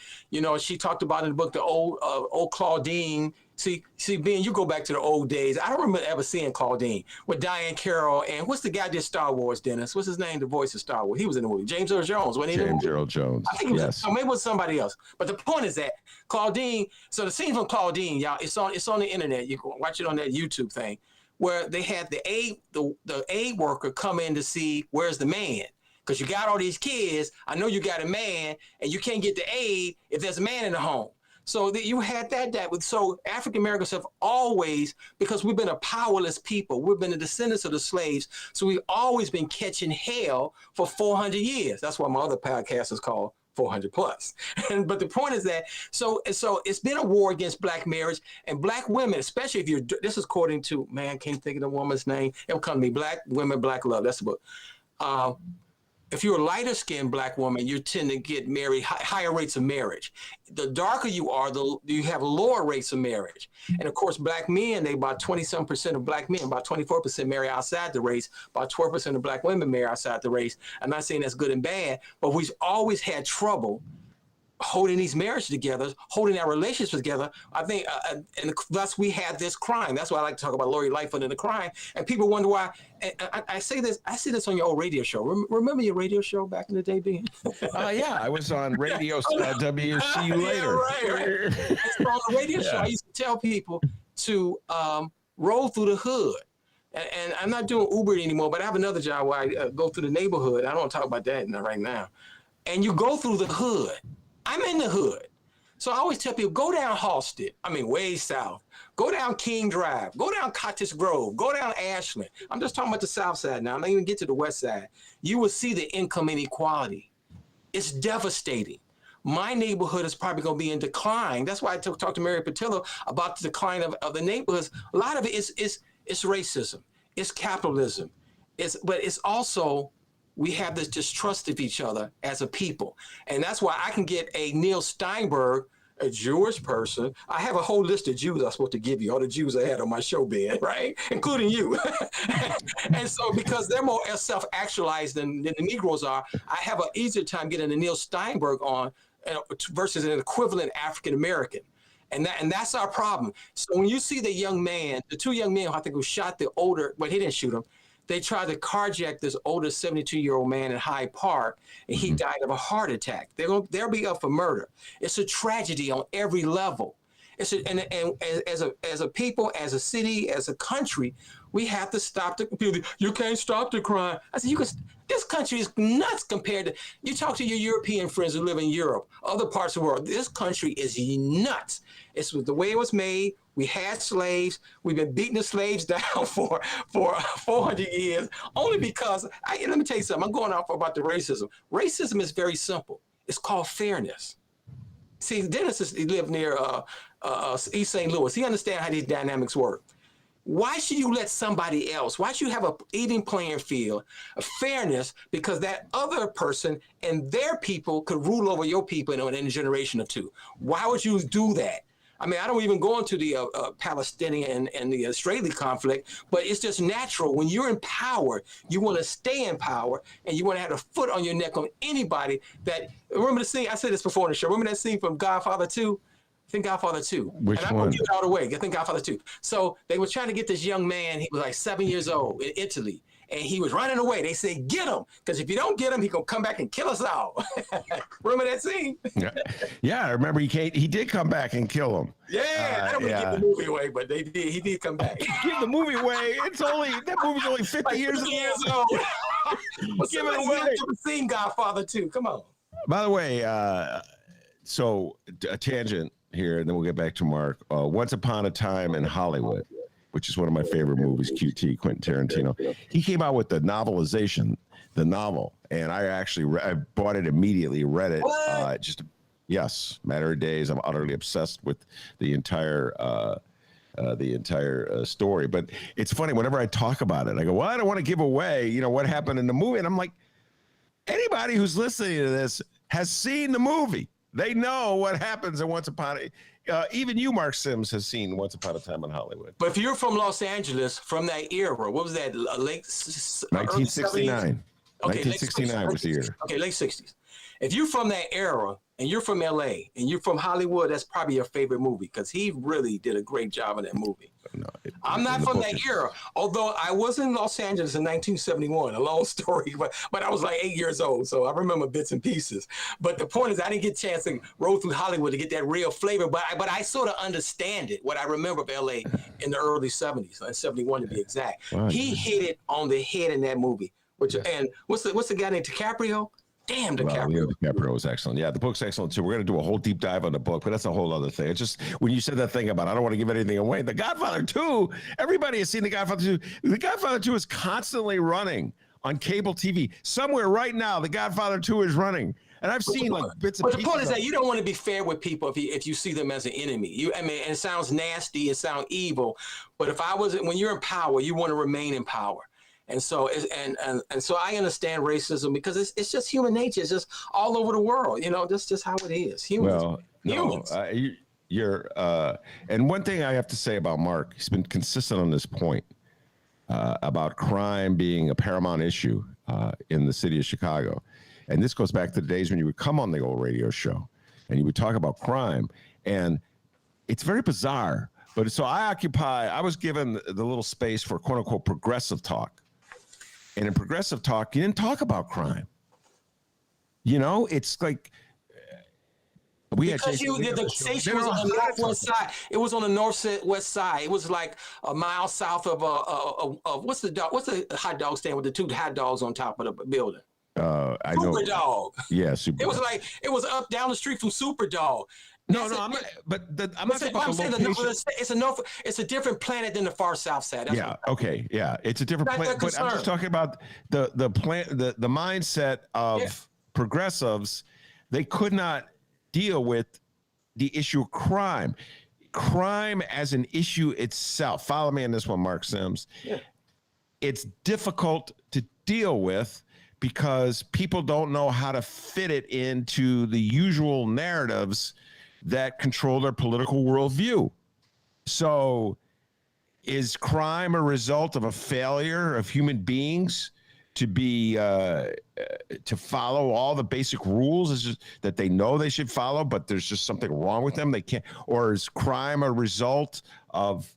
she talked about in the book the old Claudine. See, Ben, you go back to the old days. I don't remember ever seeing Claudine with Diane Carroll and what's the guy that did Star Wars, Dennis? What's his name? The voice of Star Wars. He was in the movie. James Earl Jones. Wasn't he? James Earl Jones. I think it was, maybe it was somebody else. But the point is that Claudine. So the scene from Claudine, y'all, it's on the internet. You can watch it on that YouTube thing, where they had the aid worker come in to see where's the man. because you got all these kids. I know you got a man, and you can't get the aid if there's a man in the home. So you had so African Americans have always, because we've been a powerless people, we've been the descendants of the slaves, so we've always been catching hell for 400 years. That's why my other podcast is called 400 plus. But the point is that, so it's been a war against black marriage, and black women, especially if this is according to, man, I can't think of the woman's name. It'll come to me, Black Women, Black Love. That's the book. If you're a lighter skinned black woman, you tend to get married, higher rates of marriage. The darker you are, you have lower rates of marriage. And of course, black men, about 27% of black men, about 24% marry outside the race, about 12% of black women marry outside the race. I'm not saying that's good and bad, but we've always had trouble holding these marriages together, holding our relationships together. I think, and thus we had this crime. That's why I like to talk about Lori Lightfoot and the crime. And people wonder why. And I say this on your old radio show. Remember your radio show back in the day, Ben? Yeah, I was on radio. See you later. Yeah, right. So on the radio show, I used to tell people to roll through the hood. And I'm not doing Uber anymore, but I have another job where I go through the neighborhood. I don't want to talk about that right now. And you go through the hood. I'm in the hood. So I always tell people, go down Halsted, way south. Go down King Drive. Go down Cottage Grove. Go down Ashland. I'm just talking about the south side now. I'm not even get to the west side. You will see the income inequality. It's devastating. My neighborhood is probably going to be in decline. That's why I talked to Mary Patillo about the decline of the neighborhoods. A lot of it is racism. It's capitalism. But it's also, we have this distrust of each other as a people. And that's why I can get a Neil Steinberg, a Jewish person. I have a whole list of Jews I'm supposed to give you, all the Jews I had on my show, Ben, right? Including you. And so because they're more self-actualized than the Negroes are, I have an easier time getting a Neil Steinberg on versus an equivalent African-American. And that's our problem. So when you see the young man, the two young men, I think who shot the older, but he didn't shoot him. They tried to carjack this older 72-year-old man in Hyde Park, and he died of a heart attack. They'll be up for murder. It's a tragedy on every level. And as a people, as a city, as a country, we have to stop you can't stop the crime. I said, this country is nuts compared to, you talk to your European friends who live in Europe, other parts of the world, this country is nuts. It's the way it was made. We had slaves. We've been beating the slaves down for 400 years, only because, let me tell you something, I'm going off about the racism. Racism is very simple. It's called fairness. See, Dennis lived near East St. Louis. He understands how these dynamics work. Why should you let somebody else? Why should you have an even playing field, a fairness, because that other person and their people could rule over your people in a generation or two? Why would you do that? I don't even go into the Palestinian and the Israeli conflict, but it's just natural. When you're in power, you want to stay in power, and you want to have a foot on your neck on anybody that, remember the scene, I said this before on the show, remember that scene from Godfather 2? I think Godfather 2. Which and one? I'm going to get it all the way. I think Godfather 2. So they were trying to get this young man, he was like 7 years old in Italy, and he was running away. They said, get him, because if you don't get him, he's going to come back and kill us all. Remember that scene? Yeah, I remember he did come back and kill him. Yeah, I don't want to give the movie away, but he did come back. Give the movie away. That movie's only 50 years old. Well, give it away. I've never seen Godfather 2. Come on. By the way, so a tangent here, and then we'll get back to Mark. Once Upon a Time in Hollywood, which is one of my favorite movies, QT, Quentin Tarantino. He came out with the novelization, the novel, and I actually I bought it immediately, read it. Yes, matter of days. I'm utterly obsessed with the entire story. But it's funny, whenever I talk about it, I go, well, I don't want to give away, what happened in the movie. And I'm like, anybody who's listening to this has seen the movie. They know what happens in Once Upon a even you, Mark Sims, has seen Once Upon a Time in Hollywood. But if you're from Los Angeles, from that era, what was that, late 1969. Okay, 1969 was the year. Okay, late 60s. If you're from that era, and you're from LA, and you're from Hollywood, that's probably your favorite movie, because he really did a great job in that movie. No, I'm not from that era, although I was in Los Angeles in 1971, a long story, but I was like 8 years old, so I remember bits and pieces. But the point is, I didn't get a chance to roll through Hollywood to get that real flavor, but I sort of understand it, what I remember of LA in the early 70s, 71 to be exact. Wow. He hit it on the head in that movie. And what's the guy named DiCaprio? Damn, Well, DiCaprio. Leo DiCaprio was excellent. Yeah, the book's excellent too. We're going to do a whole deep dive on the book, but that's a whole other thing. It's just when you said that thing about I don't want to give anything away. The Godfather 2, everybody has seen The Godfather 2. The Godfather 2 is constantly running on cable TV. Somewhere right now, The Godfather 2 is running. And I've seen like bits and But the pieces. point is that you don't want to be fair with people if you see them as an enemy. And it sounds nasty, it sounds evil. But when you're in power, you want to remain in power. And so so I understand racism because it's just human nature. It's just all over the world. That's just how it is. Humans. You're and one thing I have to say about Marc, he's been consistent on this point about crime being a paramount issue in the city of Chicago. And this goes back to the days when you would come on the old radio show and you would talk about crime. And it's very bizarre. But so I was given the little space for quote unquote progressive talk. And in progressive talk, you didn't talk about crime. It's like the station was on the northwest side. It was on the northwest side. It was like a mile south of what's the hot dog stand with the two hot dogs on top of the building? I know. Super Dog. Yeah, Super. It was up down the street from Super Dog. I'm not. But I'm not talking about the location. It's a different planet than the far south side. Okay. Yeah. It's a different planet. But I'm just talking about the mindset of progressives. They could not deal with the issue of crime. Crime as an issue itself. Follow me on this one, Marc Sims. Yeah. It's difficult to deal with because people don't know how to fit it into the usual narratives that control their political worldview. So is crime a result of a failure of human beings to be to follow all the basic rules? Is just that they know they should follow, but there's just something wrong with them? They can't. Or is crime a result of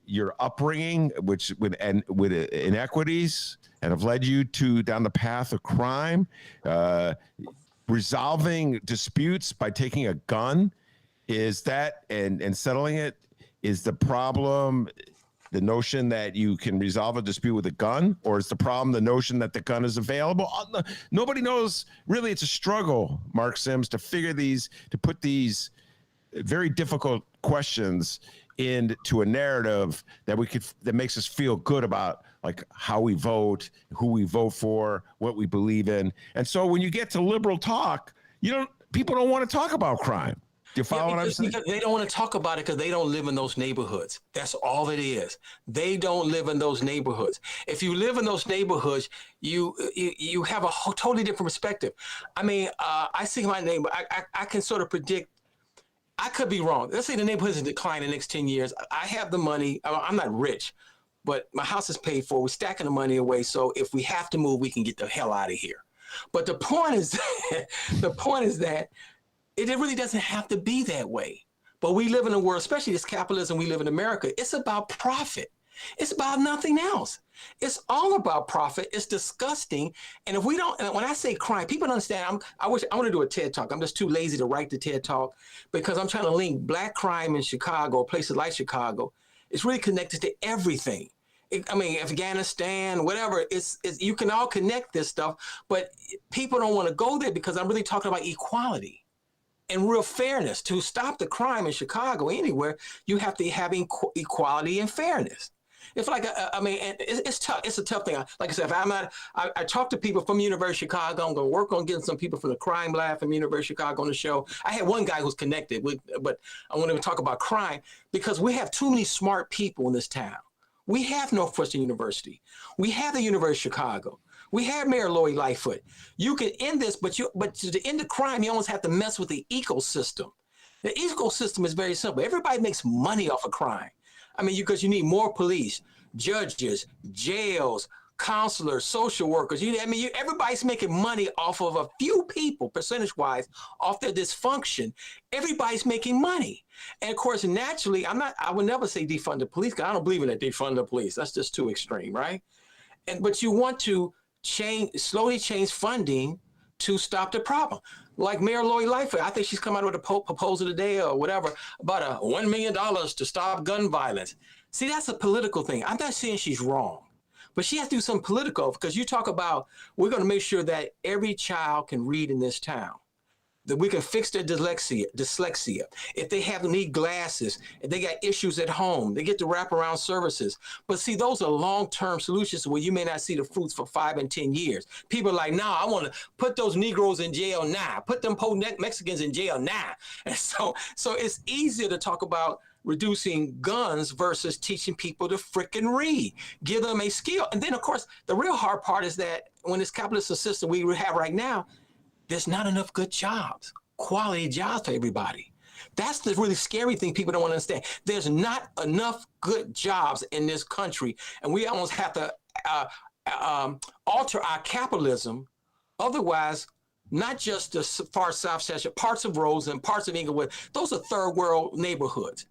your upbringing, with inequities, and have led you down the path of crime? Resolving disputes by taking a gun, is that and settling it? Is the problem the notion that you can resolve a dispute with a gun, or is the problem the notion that the gun is available? Nobody knows. Really, it's a struggle, Marc Sims, to put these very difficult questions into a narrative that makes us feel good about like how we vote, who we vote for, what we believe in. And so when you get to liberal talk, people don't want to talk about crime. Do you follow what I'm saying? They don't want to talk about it because they don't live in those neighborhoods. That's all it is. They don't live in those neighborhoods. If you live in those neighborhoods, you have a totally different perspective. I mean, I see my neighbor. I can sort of predict. I could be wrong. Let's say the neighborhood is in decline in the next 10 years. I have the money. I'm not rich, but my house is paid for. We're stacking the money away. So if we have to move, we can get the hell out of here. But the point is that it really doesn't have to be that way. But we live in a world, especially this capitalism we live in America, it's about profit. It's about nothing else. It's all about profit. It's disgusting. And if we don't, and when I say crime, people don't understand. I want to do a TED Talk. I'm just too lazy to write the TED Talk because I'm trying to link black crime in Chicago, places like Chicago. It's really connected to everything. Afghanistan, whatever, you can all connect this stuff, but people don't want to go there because I'm really talking about equality and real fairness. To stop the crime in Chicago, anywhere, you have to have equality and fairness. It's like, it's tough. It's a tough thing. Like I said, I talk to people from University of Chicago. I'm going to work on getting some people from the crime lab from University of Chicago on the show. I had one guy who's connected with, but I want to talk about crime because we have too many smart people in this town. We have Northwestern University. We have the University of Chicago. We have Mayor Lori Lightfoot. You can end this, but to end the crime, you almost have to mess with the ecosystem. The ecosystem is very simple. Everybody makes money off of crime. Because you need more police, judges, jails, counselors, social workers. Everybody's making money off of a few people, percentage-wise, off their dysfunction. Everybody's making money. And of course, naturally, I would never say defund the police because I don't believe in that defund the police. That's just too extreme, right? But you want to slowly change funding to stop the problem. Like Mayor Lori Lightfoot, I think she's come out with a proposal today or whatever about $1 million to stop gun violence. See, that's a political thing. I'm not saying she's wrong, But she has to do something political, because you talk about, we're going to make sure that every child can read in this town, that we can fix their dyslexia. If they need glasses, if they got issues at home, they get the wraparound services. But see, those are long-term solutions where you may not see the fruits for 5 and 10 years. People are like, I want to put those Negroes in jail now, put them poor Mexicans in jail now. And so it's easier to talk about reducing guns versus teaching people to frickin' read, give them a skill. And then, of course, the real hard part is that when this capitalist system we have right now, there's not enough good jobs, quality jobs for everybody. That's the really scary thing people don't want to understand. There's not enough good jobs in this country, and we almost have to alter our capitalism. Otherwise, not just the far south section, parts of Roseland, parts of Inglewood, those are third world neighborhoods.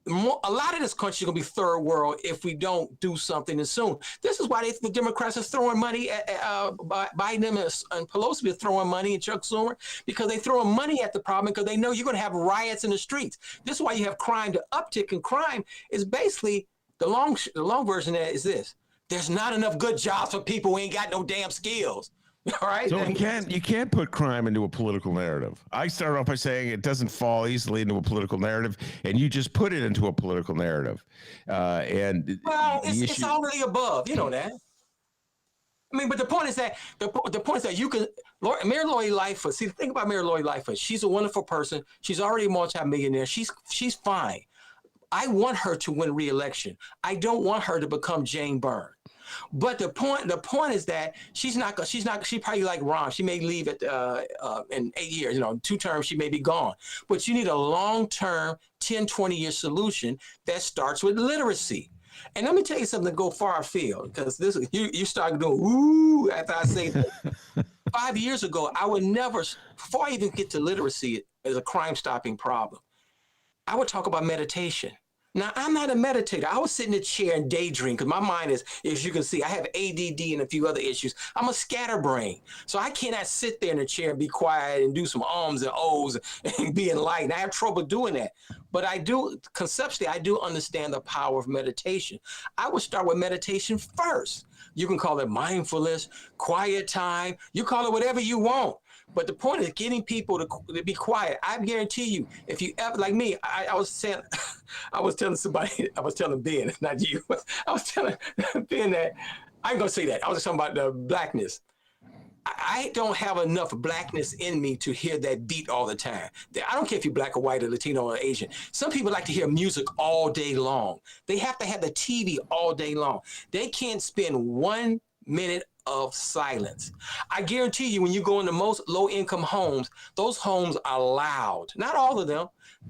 A lot of this country is going to be third world if we don't do something soon. This is why the Democrats are throwing money at Biden and Pelosi are throwing money and Chuck Schumer, because they throwing money at the problem because they know you're going to have riots in the streets. This is why you have crime. The uptick in crime is basically the long version of that is this: there's not enough good jobs for people who ain't got no damn skills. All right. So you can't put crime into a political narrative. I started off by saying it doesn't fall easily into a political narrative, and you just put it into a political narrative. It's all of the above. You know that. I mean, but the point is that you can. Mayor Lori Lightfoot. See, the thing about Mayor Lori Lightfoot, she's a wonderful person. She's already a multimillionaire. She's fine. I want her to win re-election. I don't want her to become Jane Byrne. But the point is that she probably like Ron. She may leave in 8 years, 2 terms, she may be gone. But you need a long-term 10, 20-year solution that starts with literacy. And let me tell you something to go far afield, because you start doing ooh after I say that. 5 years ago, I would never, before I even get to literacy as a crime-stopping problem, I would talk about meditation. Now, I'm not a meditator. I was sitting in a chair and daydream because my mind is, as you can see, I have ADD and a few other issues. I'm a scatterbrain. So I cannot sit there in a chair and be quiet and do some ums and ohs and be enlightened. I have trouble doing that. But conceptually, I do understand the power of meditation. I would start with meditation first. You can call it mindfulness, quiet time. You call it whatever you want. But the point is getting people to be quiet. I guarantee you, if you ever, like me, I was telling somebody, I was telling Ben, not you, I was telling Ben that, I ain't gonna say that. I was talking about the blackness. I don't have enough blackness in me to hear that beat all the time. I don't care if you're black or white or Latino or Asian. Some people like to hear music all day long. They have to have the TV all day long. They can't spend 1 minute of silence. I guarantee you, when you go into most low-income homes, those homes are loud. Not all of them.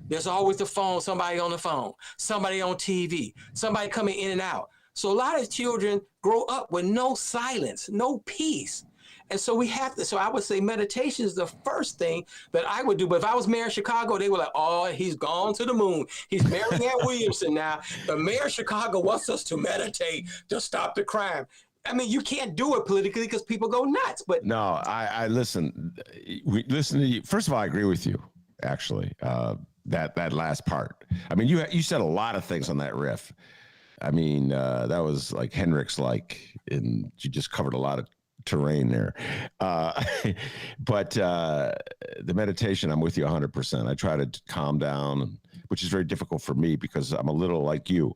There's always the phone, somebody on the phone, somebody on TV, somebody coming in and out. So a lot of children grow up with no silence, no peace. And so so I would say meditation is the first thing that I would do. But if I was mayor of Chicago, they were like, oh, he's gone to the moon. He's Marianne Williamson now. The mayor of Chicago wants us to meditate to stop the crime. I mean, you can't do it politically because people go nuts. But no, I listen. We listen to you. First of all, I agree with you. Actually, that last part. I mean, you said a lot of things on that riff. I mean, that was like Hendrix-like, and you just covered a lot of terrain there. But the meditation, I'm with you 100%. I try to calm down, which is very difficult for me because I'm a little like you.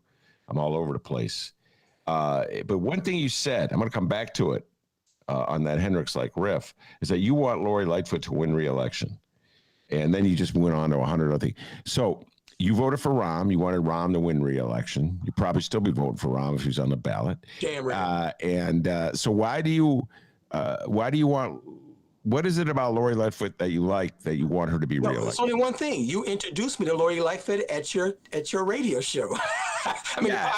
I'm all over the place. But one thing you said, I'm going to come back to it on that Hendrix-like riff, is that you want Lori Lightfoot to win re-election. And then you just went on to 100 other things. So you voted for Rahm. You wanted Rahm to win re-election. You'd probably still be voting for Rahm if he was on the ballot. Damn right. So why do you want, what is it about Lori Lightfoot that you like that you want her to be re-elected? There's only one thing. You introduced me to Lori Lightfoot at your radio show. I mean, yeah.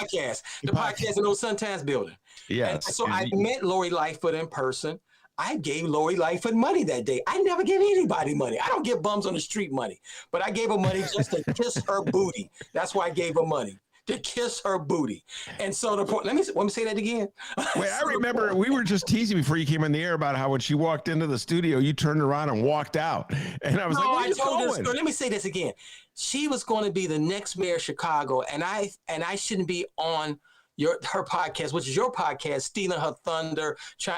The podcast in Old Sun-Times building. Yeah. So I met Lori Lightfoot in person. I gave Lori Lightfoot money that day. I never give anybody money. I don't give bums on the street money, but I gave her money just to kiss her booty. That's why I gave her money, to kiss her booty. And so the point, let me say that again. Wait, I remember we were just teasing before you came in the air about how when she walked into the studio, you turned around and walked out. And I was like, where are you going? Let me say this again. She was going to be the next mayor of Chicago, and I shouldn't be on her podcast, which is your podcast, stealing her thunder.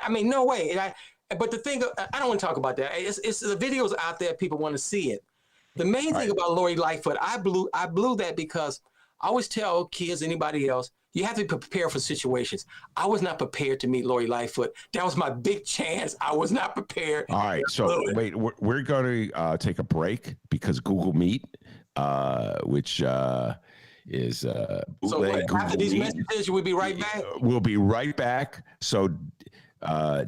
No way. But the thing, I don't want to talk about that. It's the videos out there. People want to see it. The main thing about Lori Lightfoot, I blew that because I always tell kids, anybody else, you have to be prepared for situations. I was not prepared to meet Lori Lightfoot. That was my big chance. I was not prepared. All right. So wait, we're going to take a break because Google Meet, which is so after these messages, we'll be right back. We'll be right back. So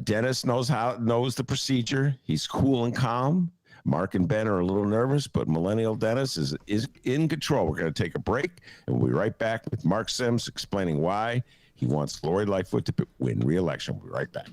Dennis knows the procedure. He's cool and calm. Mark and Ben are a little nervous, but Millennial Dennis is in control. We're going to take a break, and we'll be right back with Mark Sims explaining why he wants Lori Lightfoot to win re-election. We'll be right back.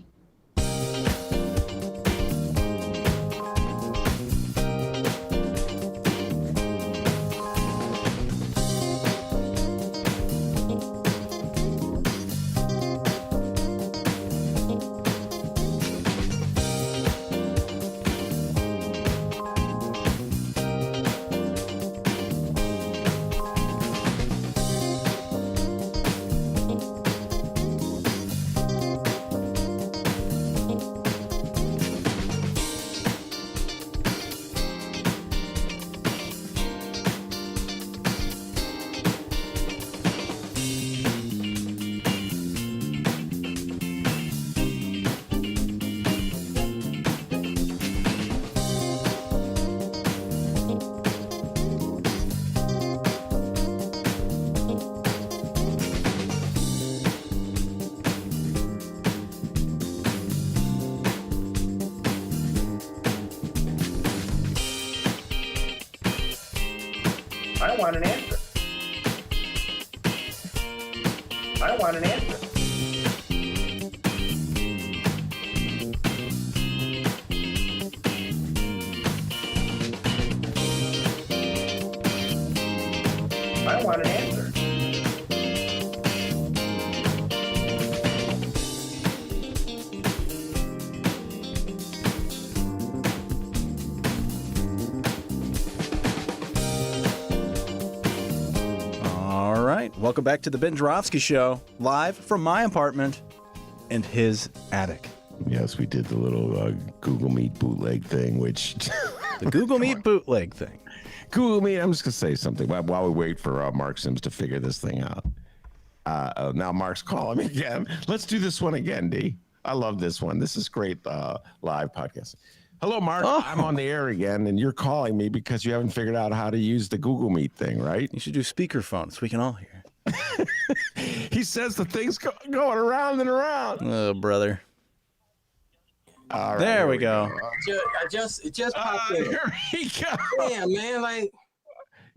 I don't want an answer. I don't want an answer. I don't want an answer. All right. Welcome back to the Ben Joravsky Show, live from my apartment and his attic. Yes, we did the little Google Meet bootleg thing, which... The Google Meet bootleg thing. Google Meet, I'm just going to say something while we wait for Mark Sims to figure this thing out. Now Mark's calling me again. Let's do this one again, D. I love this one. This is great live podcast. Hello, Mark. Oh. I'm on the air again, and you're calling me because you haven't figured out how to use the Google Meet thing, right? You should do speakerphone so we can all hear. He says the thing's going around and around. Oh, brother. All right, There we go. It just popped in. Here we go. Yeah, man. Like,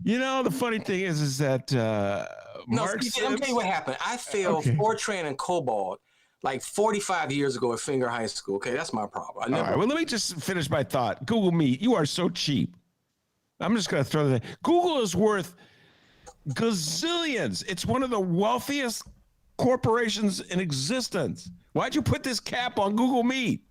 You know, the funny thing is that no, Mark see, let me tell you what happened. I failed Fortran and Cobalt like 45 years ago at Finger High School. Okay, that's my problem. All right, well, let me just finish my thought. Google Meet, you are so cheap. I'm just going to throw that. Google is worth gazillions. It's one of the wealthiest corporations in existence. Why'd you put this cap on Google Meet?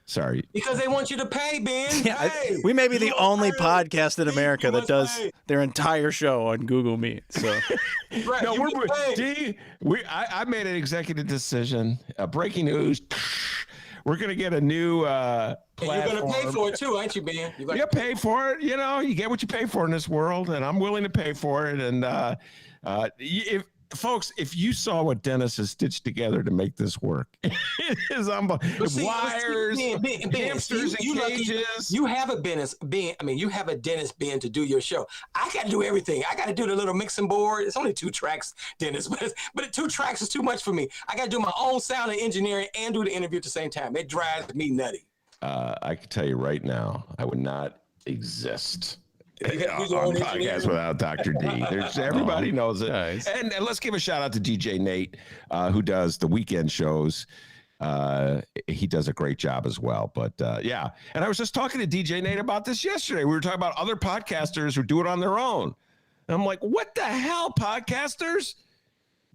Sorry. Because they want you to pay, Ben. Yeah, Hey, we may be the you only must podcast in pay. America You that must does pay. their entire show on Google Meet. So Right, No, you must pay. I made an executive decision. Breaking news. We're going to get a new And you're platform. going to pay for it too, ain't you, Ben? You're gonna You pay for it. You know, you get what you pay for in this world, and I'm willing to pay for it. And folks, if you saw what Dennis has stitched together to make this work, it is unbelievable. Wires, hamsters in cages. You have a dentist, Ben. I mean, you have a dentist, Ben, to do your show. I got to do everything. I got to do the little mixing board. It's only 2 tracks, Dennis, but 2 tracks is too much for me. I got to do my own sound and engineering and do the interview at the same time. It drives me nutty. I can tell you right now, I would not exist You got to do your on own engineering. podcast without Dr. D. Everybody knows it. nice. And let's give a shout out to DJ Nate, who does the weekend shows. He does a great job as well. But yeah, and I was just talking to DJ Nate about this yesterday. We were talking about other podcasters who do it on their own. And I'm like, what the hell, podcasters?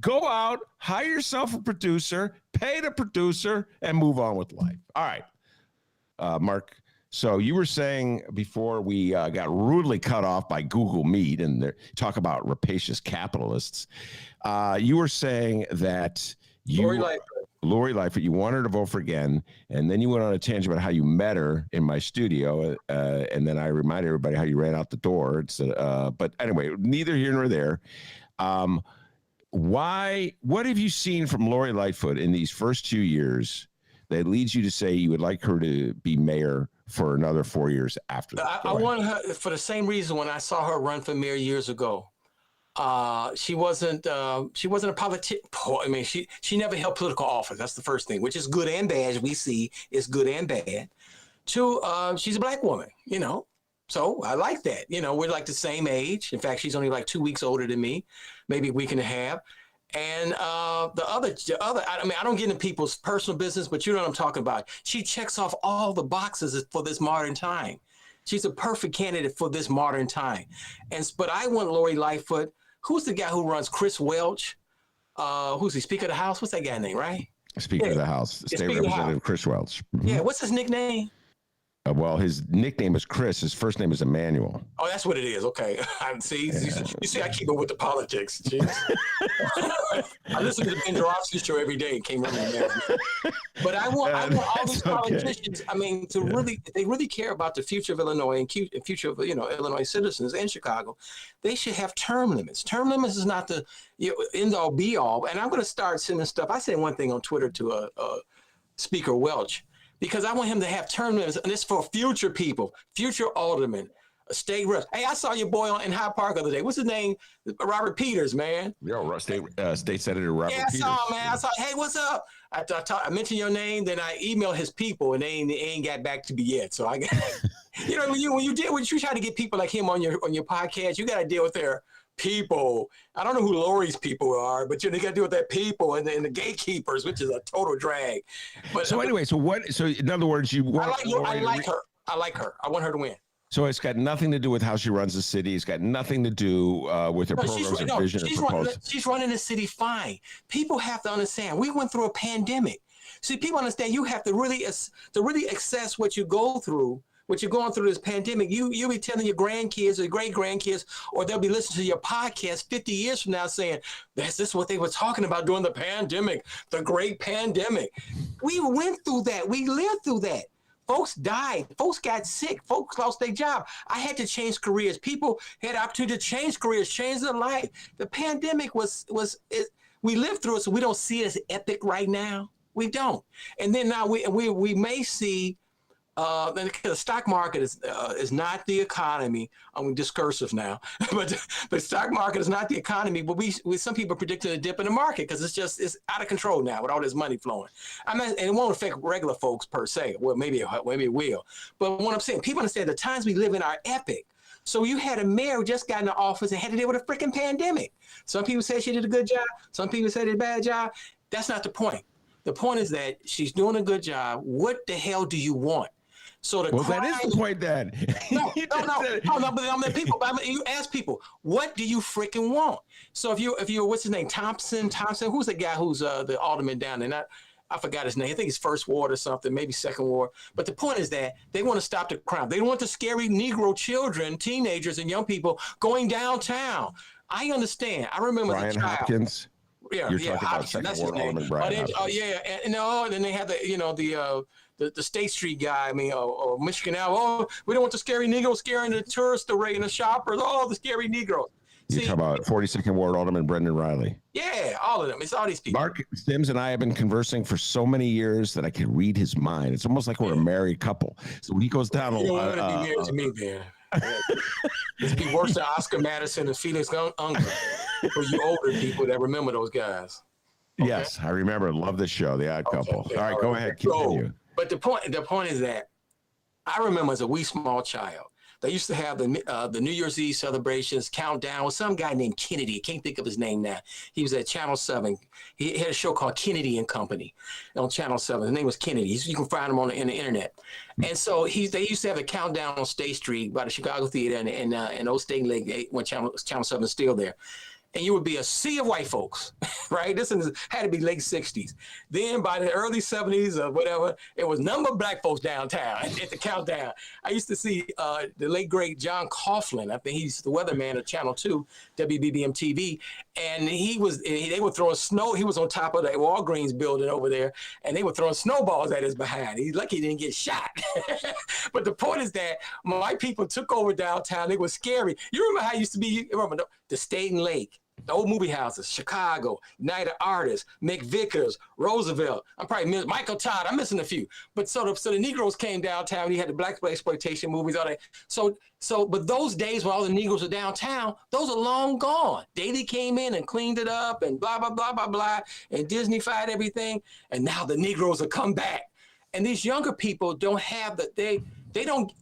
Go out, hire yourself a producer, pay the producer, and move on with life. All right. Mark, So you were saying before we got rudely cut off by Google Meet and talk about rapacious capitalists, you were saying that Lori Lightfoot, you want her to vote for again, and then you went on a tangent about how you met her in my studio, and then I reminded everybody how you ran out the door. But anyway, neither here nor there. What have you seen from Lori Lightfoot in these first 2 years that leads you to say you would like her to be mayor for another 4 years after that? I want her for the same reason when I saw her run for mayor years ago. She wasn't a politician. I mean, she never held political office. That's the first thing, which is good and bad. As we see, it's good and bad. Two, she's a black woman, so I like that. We're like the same age. In fact, she's only like 2 weeks older than me, maybe a week and a half. And the other, I mean, I don't get into people's personal business, but you know what I'm talking about. She checks off all the boxes for this modern time. She's a perfect candidate for this modern time. But I want Lori Lightfoot. Who's the guy who runs Chris Welch? Who's he? Speaker of the House? What's that guy's name, right? Speaker of the House, State Representative Chris Welch. Mm-hmm. Yeah, what's his nickname? Well, his nickname is Chris. His first name is Emmanuel. Oh, that's what it is. Okay. See, you see, I keep up with the politics. I listen to the Ben Jarofsky show every day and can't remember. But I want all these politicians, I mean, they really care about the future of Illinois and future of, Illinois citizens and Chicago. They should have term limits. Term limits is not the end all be all. And I'm going to start sending stuff. I said one thing on Twitter to Speaker Welch, because I want him to have term limits, and it's for future people, future aldermen, state reps. Hey, I saw your boy in Hyde Park the other day. What's his name? Robert Peters, man. Yeah, State Senator Robert Peters. Yeah, I saw him, man. I saw, hey, what's up? I mentioned your name, then I emailed his people, and they ain't got back to me yet. So I got, when you try to get people like him on your podcast, you got to deal with their people. I don't know who Lori's people are, but they got to deal with their people and the gatekeepers, which is a total drag. But so anyway, so in other words, you want I like her. I like her. I want her to win. So it's got nothing to do with how she runs the city. It's got nothing to do with her programs or vision or proposals. She's running the city fine. People have to understand. We went through a pandemic. See, people understand you have to really assess what you go through. What you're going through this pandemic, you'll be telling your grandkids or great grandkids, or they'll be listening to your podcast 50 years from now saying, this is what they were talking about during the pandemic, the great pandemic. We went through that. We lived through that. Folks died. Folks got sick. Folks lost their job. I had to change careers. People had the opportunity to change careers, change their life. The pandemic we lived through it, so we don't see it as epic right now. We don't. And then now we may see the stock market is not the economy. I'm discursive now, but the stock market is not the economy. But some people predicting a dip in the market because it's out of control now with all this money flowing. And it won't affect regular folks per se. Well, maybe it will. But what I'm saying, people understand the times we live in are epic. So you had a mayor who just got in the office and had to deal with a freaking pandemic. Some people say she did a good job. Some people say they did a bad job. That's not the point. The point is that she's doing a good job. What the hell do you want? So that is the point, then. No. But you ask people, what do you freaking want? So if you what's his name, Thompson, who's the guy who's the alderman down there? I forgot his name. I think it's First Ward or something, maybe Second Ward. But the point is that they want to stop the crime. They don't want the scary Negro children, teenagers, and young people going downtown. I understand. I remember Brian as a child. Hopkins. Yeah, You're talking about Hopkins. Second Ward Alderman Brian Hopkins. Oh yeah, and then they have the State Street guy, or Michigan Ave. Oh, we don't want the scary Negroes scaring the tourists, the shoppers. Oh, the scary Negroes. You're talking about 42nd Ward Alderman Brendan Riley. Yeah, all of them. It's all these people. Mark Sims and I have been conversing for so many years that I can read his mind. It's almost like we're a married couple. So when he goes down, you don't want to be married to me, man. It'd be worse than Oscar Madison and Felix Unger for you older people that remember those guys. Okay? Yes, I remember. Love this show, The Odd Couple. Okay. All right, go ahead. Continue. But the point is that I remember as a wee small child, they used to have the New Year's Eve celebrations, countdown with some guy named Kennedy. I can't think of his name now. He was at Channel 7. He had a show called Kennedy and Company on Channel 7. His name was Kennedy. You can find him on the internet. And so they used to have a countdown on State Street by the Chicago Theater and Old State Lake when Channel 7 is still there. and you would be a sea of white folks, right? This had to be late 60s. Then by the early 70s or whatever, it was number of black folks downtown at the countdown. I used to see the late, great John Coughlin. I think he's the weatherman of Channel 2, WBBM TV. And they were throwing snow. He was on top of the Walgreens building over there, and they were throwing snowballs at his behind. He's lucky he didn't get shot. But the point is that white people took over downtown. It was scary. You remember how it used to be? You remember the State and Lake, the old movie houses, Chicago, United Artists, McVickers, Roosevelt. I'm probably Michael Todd. I'm missing a few. But so the Negroes came downtown. You had the black exploitation movies, all that. But those days when all the Negroes were downtown, those are long gone. Daly came in and cleaned it up and blah, blah, blah, blah, blah, and Disney-fied everything. And now the Negroes have come back. And these younger people don't have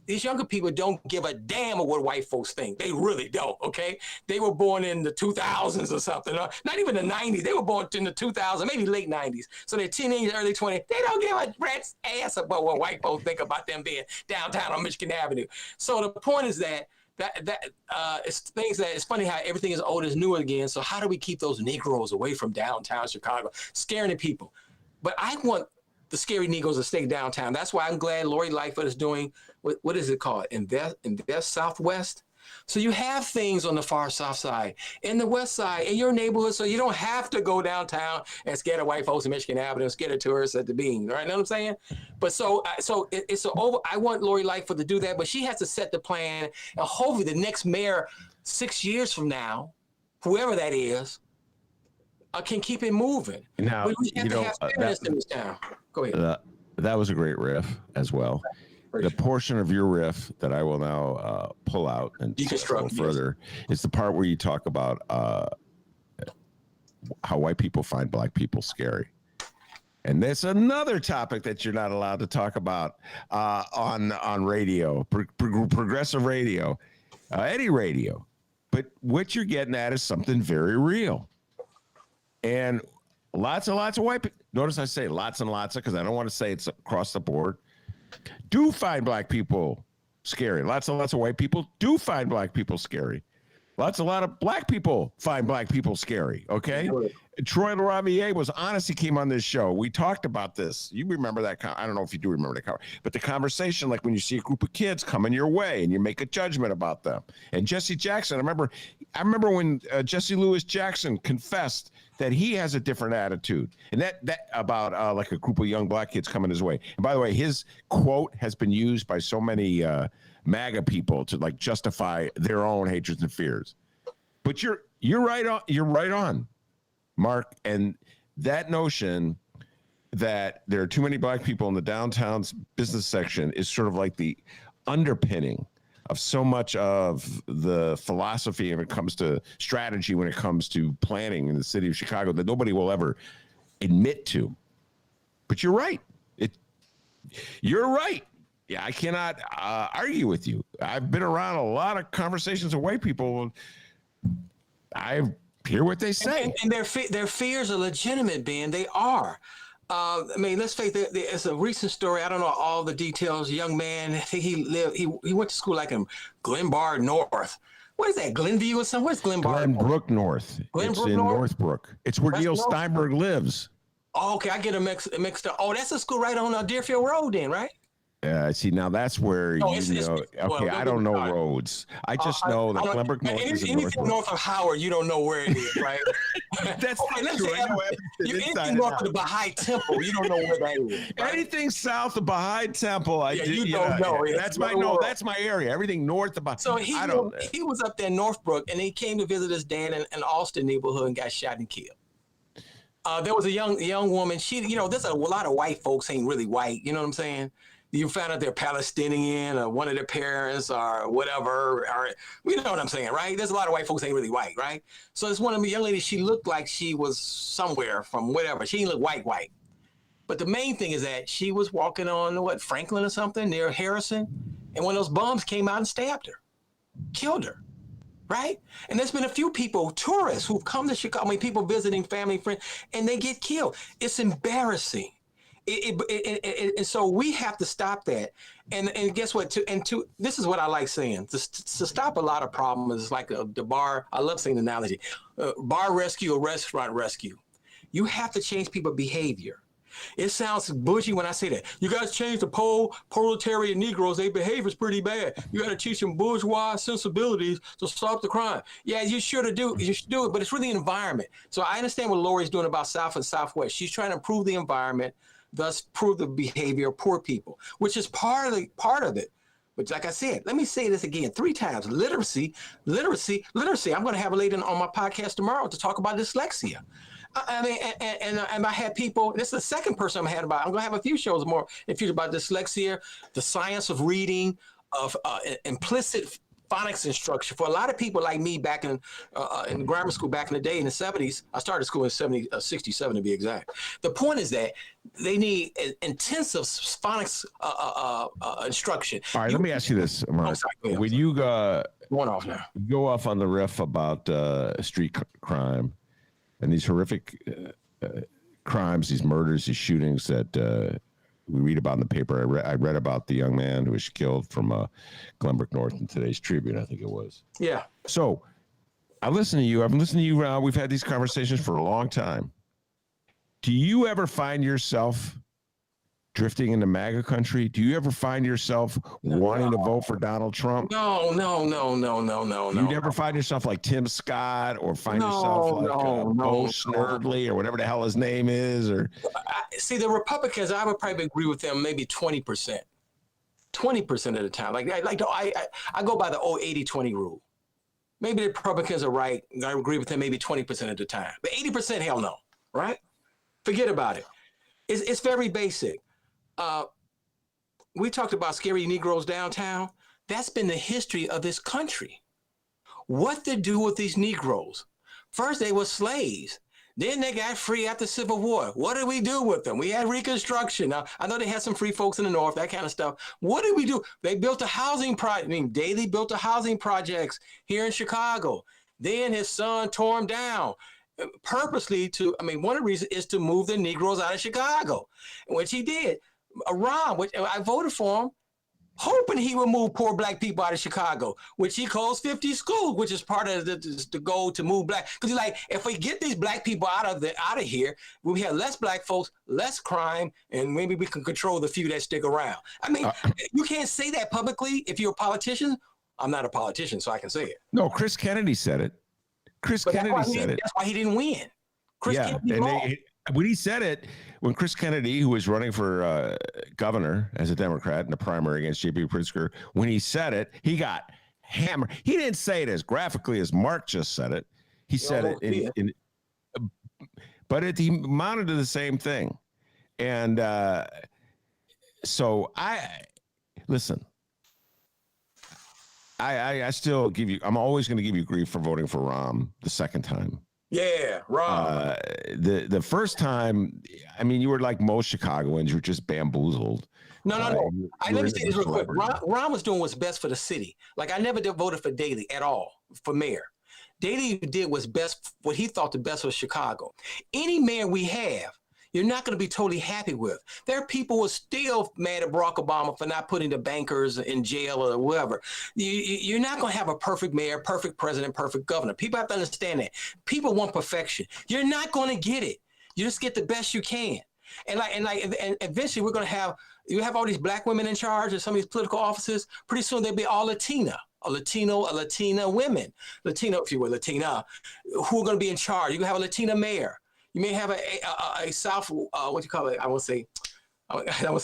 these younger people don't give a damn of what white folks think. They really don't, okay? They were born in the 2000s or something. Not even the 90s. They were born in the 2000s, maybe late 90s. So they're teenagers, early 20s. They don't give a rat's ass about what white folks think about them being downtown on Michigan Avenue. So the point is that it's funny how everything is old is new again. So how do we keep those Negroes away from downtown Chicago, scaring the people? But I want the scary Negroes to stay downtown. That's why I'm glad Lori Lightfoot is doing, what is it called? Invest Southwest. So you have things on the far south side, in the west side, in your neighborhood, so you don't have to go downtown and scare the white folks in Michigan Avenue and scare the tourists at the Bean, right? You know what I'm saying? But I want Lori Lightfoot to do that, but she has to set the plan, and hopefully the next mayor 6 years from now, whoever that is, can keep it moving. Now, but we have to have fairness in this town. Go ahead. That was a great riff as well. The portion of your riff that I will now pull out and deconstruct further is the part where you talk about how white people find black people scary. And that's another topic that you're not allowed to talk about on radio, progressive radio, any radio. But what you're getting at is something very real. And lots and lots of white people, notice I say lots and lots of, because I don't want to say it's across the board, do find black people scary. Lots and lots of white people do find black people scary. A lot of black people find black people scary, okay? Troy LaRaviere was honest. He came on this show. We talked about this. You remember that? I don't know if you do remember that, but the conversation, like when you see a group of kids coming your way and you make a judgment about them. And Jesse Jackson, I remember when Jesse Louis Jackson confessed that he has a different attitude, and that about like a group of young black kids coming his way. And by the way, his quote has been used by so many MAGA people to like justify their own hatreds and fears. But you're right on, Mark, and that notion that there are too many black people in the downtown's business section is sort of like the underpinning of so much of the philosophy when it comes to strategy, when it comes to planning in the city of Chicago, that nobody will ever admit to. But you're right. You're right. Yeah, I cannot argue with you. I've been around a lot of conversations with white people. I hear what they say. And their fears are legitimate, Ben. They are. I mean, let's face it, it's a recent story. I don't know all the details. A young man, I think he went to school like in Glenbard North. What is that, Glenview or something? Where's Glenbard? Glenbrook North. It's in Northbrook. It's where Neil Steinberg lives. Oh, okay, I get them mixed up. Oh, that's a school right on Deerfield Road then, right? See, now that's where I don't know roads. I just know that Glenbrook North is in anything north of Howard, you don't know where it is, right? That's not true. Anything north of the Baha'i Temple, you don't know where that is. Right? Anything south of Baha'i Temple, you don't know. That's my area. Everything north of Baha'i. So he was up there in Northbrook, and he came to visit his dad in Austin neighborhood and got shot and killed. There was a young woman. There's a lot of white folks ain't really white. You know what I'm saying? You found out they're Palestinian or one of their parents or whatever, or you know what I'm saying, right? There's a lot of white folks ain't really white, right? So this one of the young ladies, she looked like she was somewhere from whatever. She didn't look white. But the main thing is that she was walking on, Franklin or something near Harrison, and one of those bums came out and stabbed her, killed her, right? And there's been a few people, tourists, who've come to Chicago, people visiting family, friends, and they get killed. It's embarrassing. And so we have to stop that. And guess what? This is what I like saying. To stop a lot of problems is like the bar. I love saying the analogy, bar rescue or restaurant rescue. You have to change people's behavior. It sounds bougie when I say that. You guys change the proletariat Negroes. Their behavior is pretty bad. You got to teach them bourgeois sensibilities to stop the crime. Yeah, you should do it, but it's really the environment. So I understand what Lori's doing about South and Southwest. She's trying to improve the environment, thus improve the behavior of poor people, which is part of it. But like I said, let me say this again 3 times. Literacy. I'm going to have a lady on my podcast tomorrow to talk about dyslexia. I mean, and I had people, this is the second person I'm had about, I'm going to have a few shows more in future about dyslexia, the science of reading, of implicit phonics instruction. For a lot of people like me back in grammar school back in the day in the 70s, I started school in 67 to be exact. The point is that they need intensive phonics instruction. All right, let me ask you this, Marc. When you going off now, go off on the riff about street crime, and these horrific crimes, these murders, these shootings that we read about in the paper. I read about the young man who was killed from Glenbrook North in today's Tribune, I think it was. Yeah. So I listen to you. I've been listening to you. We've had these conversations for a long time. Do you ever find yourself drifting into MAGA country? Do you ever find yourself wanting to vote for Donald Trump? No. You never find yourself like Tim Scott or find yourself like Bo Snerdley or whatever the hell his name is? Or see, the Republicans, I would probably agree with them maybe 20%. 20% of the time. I go by the 80-20 rule. Maybe the Republicans are right. I agree with them maybe 20% of the time. But 80%, hell no, right? Forget about it. It's very basic. We talked about scary Negroes downtown. That's been the history of this country. What to do with these Negroes? First, they were slaves. Then they got free after the Civil War. What did we do with them? We had Reconstruction. Now, I know they had some free folks in the North, that kind of stuff. What did we do? They built a housing project. I mean, Daley built a housing projects here in Chicago. Then his son tore them down purposely one of the reasons is to move the Negroes out of Chicago, which he did. Ron, which I voted for him, hoping he would move poor black people out of Chicago, which he closed 50 schools, which is part of the goal to move black. Because he's like, if we get these black people out of here, we have less black folks, less crime, and maybe we can control the few that stick around. I mean, you can't say that publicly if you're a politician. I'm not a politician, so I can say it. No, Chris Kennedy said it. Kennedy said it. That's why he didn't win. When he said it, when Chris Kennedy, who was running for governor as a Democrat in the primary against J.B. Pritzker, when he said it, he got hammered. He didn't say it as graphically as Marc just said it. He said it but he amounted to the same thing. And so listen. I still give you. I'm always going to give you grief for voting for Rahm the second time. Yeah, Rahm. The first time, I mean, you were like most Chicagoans. You were just bamboozled. No. Let me say this real quick. Rahm was doing what's best for the city. Like, I never voted for Daley at all for mayor. Daley did what's best, what he thought the best was Chicago. Any mayor we have, you're not going to be totally happy with. There are people who are still mad at Barack Obama for not putting the bankers in jail or whatever. You're not going to have a perfect mayor, perfect president, perfect governor. People have to understand that. People want perfection. You're not going to get it. You just get the best you can. And eventually we're going to have, you have all these black women in charge of some of these political offices. Pretty soon they'll be all Latina. A Latina women, if you were Latina, who are going to be in charge. You can have a Latina mayor. You may have a South, what do you call it? I would say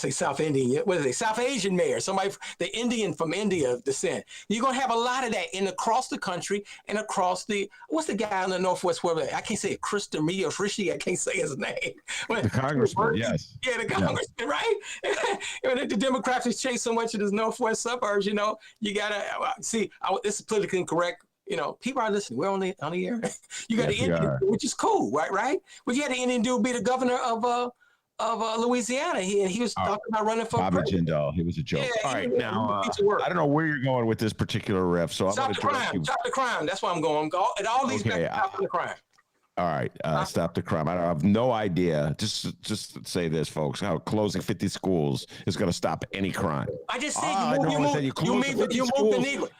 South Indian. What is it? South Asian mayor, somebody, the Indian from India descent. You're going to have a lot of that across the country and across what's the guy in the Northwest? Where I can't say it, Christopher or Frischie. I can't say his name. The congressman, yes. Yeah, the congressman, right? The Democrats have chased so much of these Northwest suburbs, you got to see, this is politically incorrect. People are listening. We're on the air. You got the Indian, which is cool, right? But you had the Indian dude be the governor of Louisiana. He was talking about running for Bobby Jindal. He was a joke. Yeah, all right, now I don't know where you're going with this particular riff, so I'm going to stop the crime. That's why I'm going. It all leads back to stopping the crime. All right, stop the crime. I have no idea. Just say this, folks. How closing 50 schools is going to stop any crime? I just said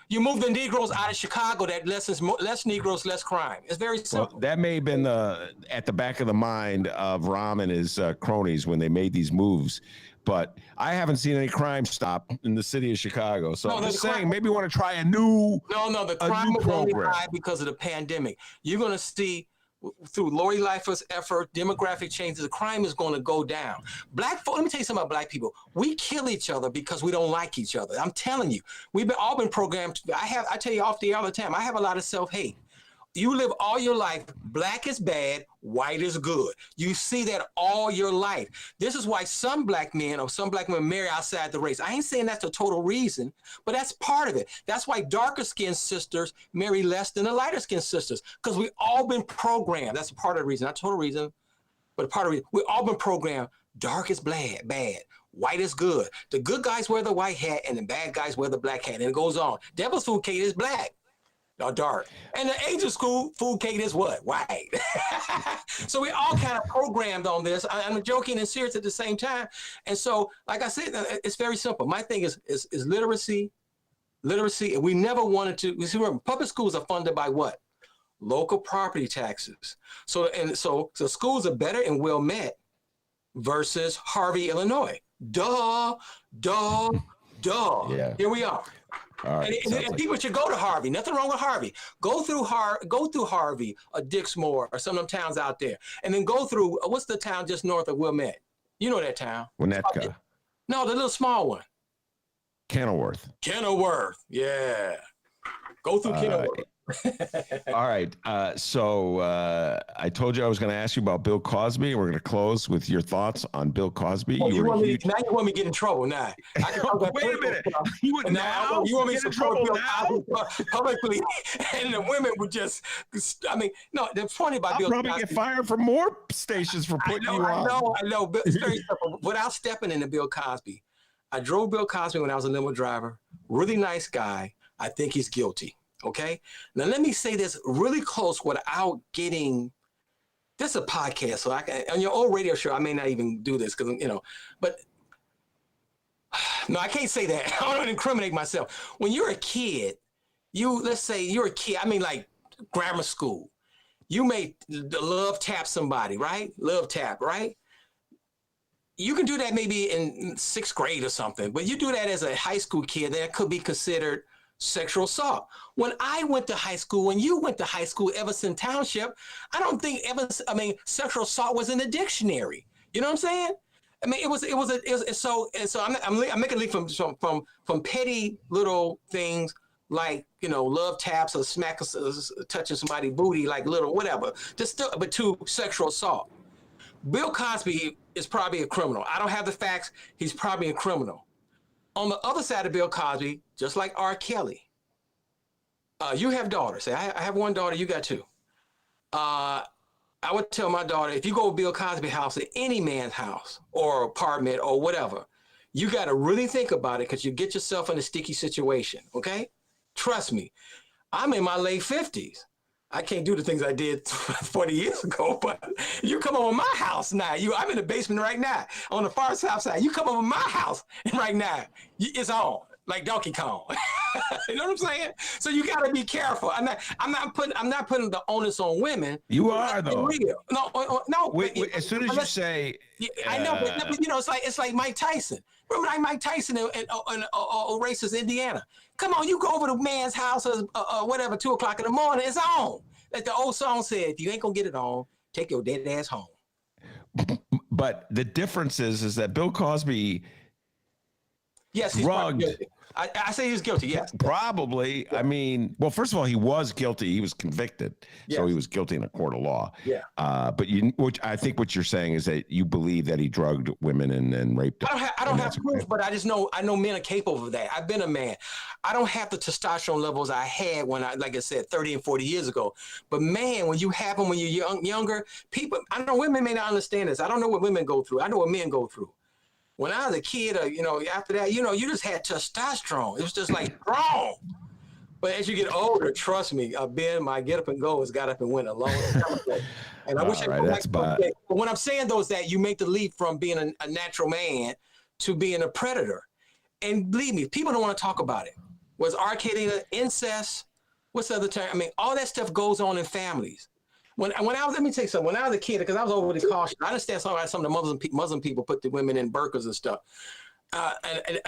you move the Negroes out of Chicago. That less Negroes, less crime. It's very simple. Well, that may have been at the back of the mind of Rahm and his cronies when they made these moves. But I haven't seen any crime stop in the city of Chicago. So I'm just saying, maybe we want to try a new the crime was only high because of the pandemic. You're going to see through Lori Lightfoot's effort, demographic changes, the crime is going to go down. Black folk, let me tell you something about black people. We kill each other because we don't like each other. I'm telling you, we've all been programmed. I tell you off the air all the time, I have a lot of self-hate. You live all your life, black is bad, white is good. You see that all your life. This is why some black men or some black women marry outside the race. I ain't saying that's the total reason, but that's part of it. That's why darker skinned sisters marry less than the lighter skinned sisters, because we all been programmed. That's part of the reason, not total reason, but part of the reason. We all been programmed. Dark is bad, white is good. The good guys wear the white hat and the bad guys wear the black hat, and it goes on. Devil's food cake is black. Or dark. And the angel school food cake is what? White. So we all kind of programmed on this. I'm joking and serious at the same time. And so, like I said, it's very simple. My thing is literacy. And we never wanted to, you see, remember, public schools are funded by what? Local property taxes. So schools are better and well met versus Harvey, Illinois. Duh. Yeah. Here we are. Right, and people should go to Harvey. Nothing wrong with Harvey. Go through Harvey or Dixmoor or some of them towns out there, and then go through what's the town just north of Wilmette? You know that town? Winnetka. No, the little small one. Kenilworth. Yeah. Go through Kenilworth. All right. So I told you I was going to ask you about Bill Cosby, and we're going to close with your thoughts on Bill Cosby. Oh, you want me to get in trouble now? Wait a minute. You want me to support Bill Cosby publicly, and the women would just. I mean, no. The point about Bill Cosby. I'll probably get fired from more stations for putting you on. I know. But it's very simple. Without stepping into Bill Cosby, I drove Bill Cosby when I was a limo driver. Really nice guy. I think he's guilty. Okay. Now let me say this really close without getting. This is a podcast, so I can, on your old radio show, I may not even do this because but no, I can't say that. I don't want to incriminate myself. When you're a kid, let's say you're a kid. I mean, like grammar school. You may love tap somebody, right? Love tap, right? You can do that maybe in 6th grade or something, but you do that as a high school kid, that could be considered sexual assault. When I went to high school, when you went to high school, Everson Township, I don't think sexual assault was in the dictionary. You know what I'm saying? I mean, I'm making a leap from petty little things like, love taps or touching somebody's booty, like little whatever, but to sexual assault. Bill Cosby is probably a criminal. I don't have the facts. He's probably a criminal. On the other side of Bill Cosby, just like R. Kelly, you have daughters. I have one daughter, you got 2. I would tell my daughter, if you go to Bill Cosby's house, at any man's house or apartment or whatever, you got to really think about it because you get yourself in a sticky situation, okay? Trust me. I'm in my late 50s. I can't do the things I did 40 years ago, but you come over my house now. I'm in the basement right now on the far south side. You come over my house right now, it's on like Donkey Kong. You know what I'm saying? So you got to be careful. I'm not putting the onus on women. You are though. No. Wait, as soon as you say, I know, but it's like Mike Tyson. Remember like Mike Tyson in racist Indiana? Come on, you go over to man's house or whatever, 2:00 in the morning, it's on. Like the old song said, if you ain't gonna get it on, take your dead ass home. But the difference is that Bill Cosby, yes, he's drugged. I say he's guilty, yes. Probably. Yeah. I mean, well, first of all, he was guilty. He was convicted. Yes. So he was guilty in a court of law. Yeah. But I think what you're saying is that you believe that he drugged women and raped them. I don't have proof, but I know men are capable of that. I've been a man. I don't have the testosterone levels I had when like I said, 30 and 40 years ago. But man, when you have them when you're younger, people, I know women may not understand this. I don't know what women go through. I know what men go through. When I was a kid, after that, you just had testosterone. It was just like strong. But as you get older, trust me, Ben, my get up and go has got up and went a long time ago. And I wish I could that's bad. But what I'm saying though is that you make the leap from being a natural man to being a predator. And believe me, people don't want to talk about it. Was arcading incest? What's the other term? I mean, all that stuff goes on in families. When I was, let me tell you something. When I was a kid, because I was overly cautious, I understand some of the Muslim people put the women in burqas and stuff. And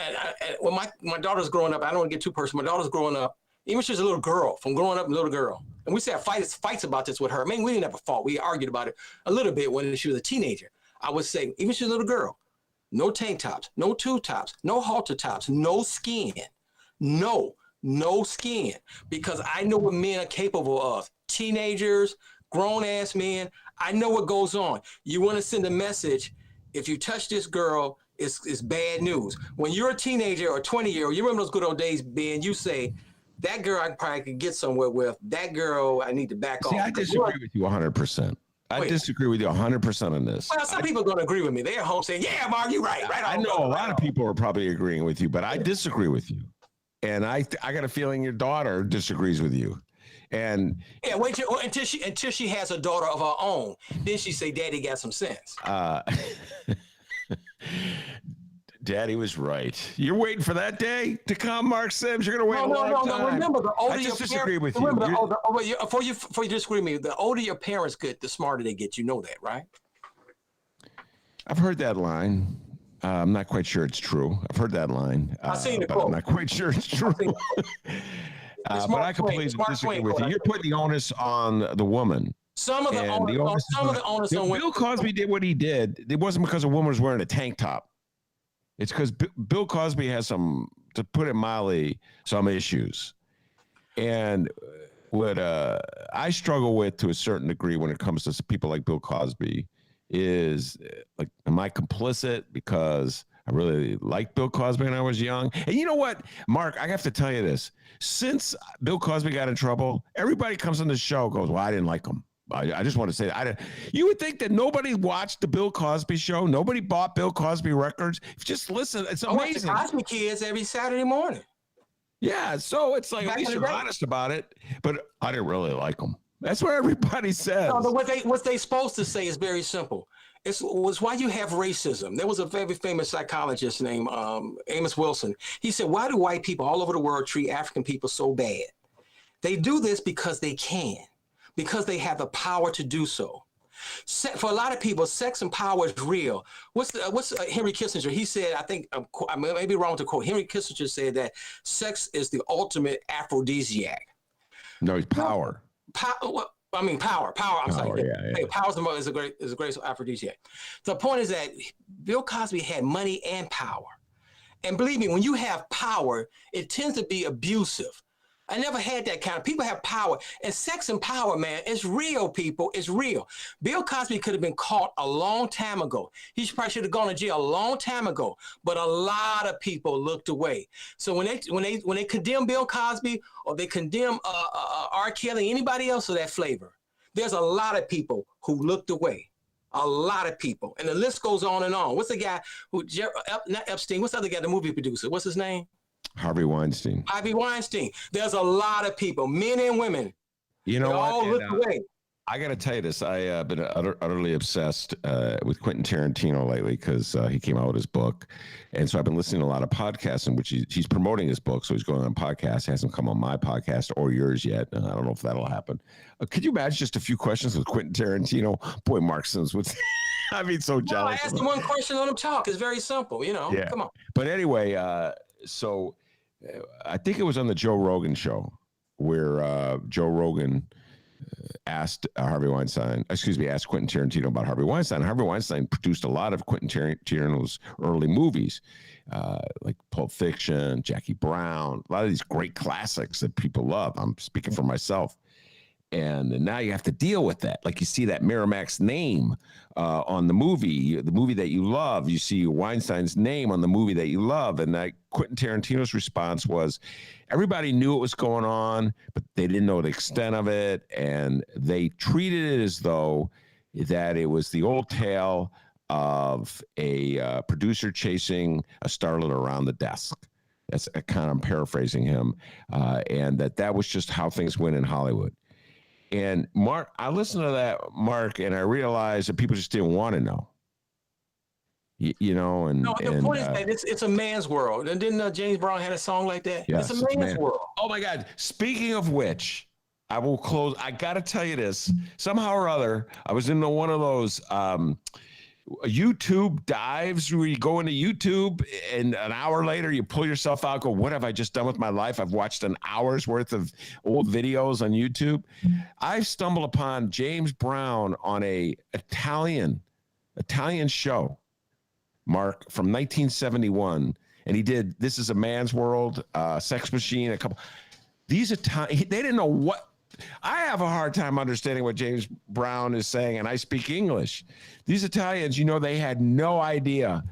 when my daughter's growing up, I don't want to get too personal. My daughter's growing up, even when she was a little girl, from growing up a little girl. And we used to have fights about this with her. I mean, we didn't have a fault. We argued about it a little bit when she was a teenager. I would say, even she was a little girl, no tank tops, no tube tops, no halter tops, no skin. No skin. Because I know what men are capable of. Teenagers, grown-ass men, I know what goes on. You want to send a message, if you touch this girl, it's bad news. When you're a teenager or 20-year-old, you remember those good old days, Ben, you say, that girl I probably could get somewhere with. That girl, I need to back off. I disagree with you 100%. I disagree with you 100% on this. Well, some people are going to agree with me. They're at home saying, yeah, Mark, you're right. Right on. I know a lot of people are probably agreeing with you, but I disagree with you. And I got a feeling your daughter disagrees with you. And yeah, wait until she has a daughter of her own. Then she say, Daddy got some sense. Daddy was right. You're waiting for that day to come, Mark Sims. You're going to wait a long time. No. Remember, the older I just your disagree parents, with you. remember, before you disagree with me, the older your parents get, the smarter they get. You know that, right? I've heard that line. I'm not quite sure it's true. I've heard that line. I've seen it. I'm not quite sure it's true. But I completely disagree with you. You're putting the onus on the woman. Some of the onus on women. Bill Cosby did what he did. It wasn't because a woman was wearing a tank top. It's because Bill Cosby has some, to put it mildly, some issues. And what I struggle with to a certain degree when it comes to people like Bill Cosby is, like, am I complicit because I really liked Bill Cosby when I was young? And you know what, Mark, I have to tell you this. Since Bill Cosby got in trouble, everybody comes on the show and goes, well, I didn't like him. I just want to say that. You would think that nobody watched the Bill Cosby show. Nobody bought Bill Cosby records. Just listen. It's amazing. I watch the Cosby Kids every Saturday morning. Yeah, so it's like, at least you're honest about it. But I didn't really like him. That's what everybody says. No, but what they supposed to say is very simple. It was why you have racism. There was a very famous psychologist named Amos Wilson. He said, why do white people all over the world treat African people so bad? They do this because they can, because they have the power to do so. For a lot of people, sex and power is real. What's Henry Kissinger? He said, I think, I may be wrong with the quote. Henry Kissinger said that sex is the ultimate aphrodisiac. No, it's power. Power. I'm sorry. Yeah. Power is the greatest aphrodisiac. The point is that Bill Cosby had money and power. And believe me, when you have power, it tends to be abusive. I never had that kind of, people have power, and sex and power, man, it's real, people. It's real. Bill Cosby could have been caught a long time ago. He probably should have gone to jail a long time ago, but a lot of people looked away. So when they condemn Bill Cosby or they condemn R. Kelly, anybody else of that flavor, there's a lot of people who looked away. A lot of people. And the list goes on and on. What's the guy who, not Epstein, what's the other guy, the movie producer? What's his name? Harvey Weinstein. There's a lot of people, men and women. You know what? All look away. I got to tell you this. I've been utterly obsessed with Quentin Tarantino lately because he came out with his book. And so I've been listening to a lot of podcasts in which he's promoting his book. So he's going on podcasts. He hasn't come on my podcast or yours yet. I don't know if that'll happen. Could you imagine just a few questions with Quentin Tarantino? Boy, Mark Sims would. I'd be so jealous. Well, I asked him one question, let him talk. It's very simple, Yeah. Come on. But anyway, so I think it was on the Joe Rogan show where Joe Rogan asked Quentin Tarantino about Harvey Weinstein. Harvey Weinstein produced a lot of Quentin Tarantino's early movies, like Pulp Fiction, Jackie Brown, a lot of these great classics that people love. I'm speaking for myself. And now you have to deal with that. Like you see that Miramax name on the movie that you love. You see Weinstein's name on the movie that you love. And that Quentin Tarantino's response was, everybody knew what was going on, but they didn't know the extent of it. And they treated it as though that it was the old tale of a producer chasing a starlet around the desk. That's kind of paraphrasing him, and that was just how things went in Hollywood. And Mark, I listened to that, Mark, and I realized that people just didn't want to know. You know, and no, the point is that it's a man's world. And didn't James Brown had a song like that? Yes, it's a man's world. Oh my God! Speaking of which, I will close. I got to tell you this. Somehow or other, I was in one of those YouTube dives where you go into YouTube and an hour later you pull yourself out, go, what have I just done with my life? I've watched an hour's worth of old videos on YouTube. I stumbled upon James Brown on a Italian show, Mark, from 1971. And he did This Is a Man's World, Sex Machine, a couple. These Italian, they didn't know what. I have a hard time understanding what James Brown is saying, and I speak English. These Italians, you know, they had no idea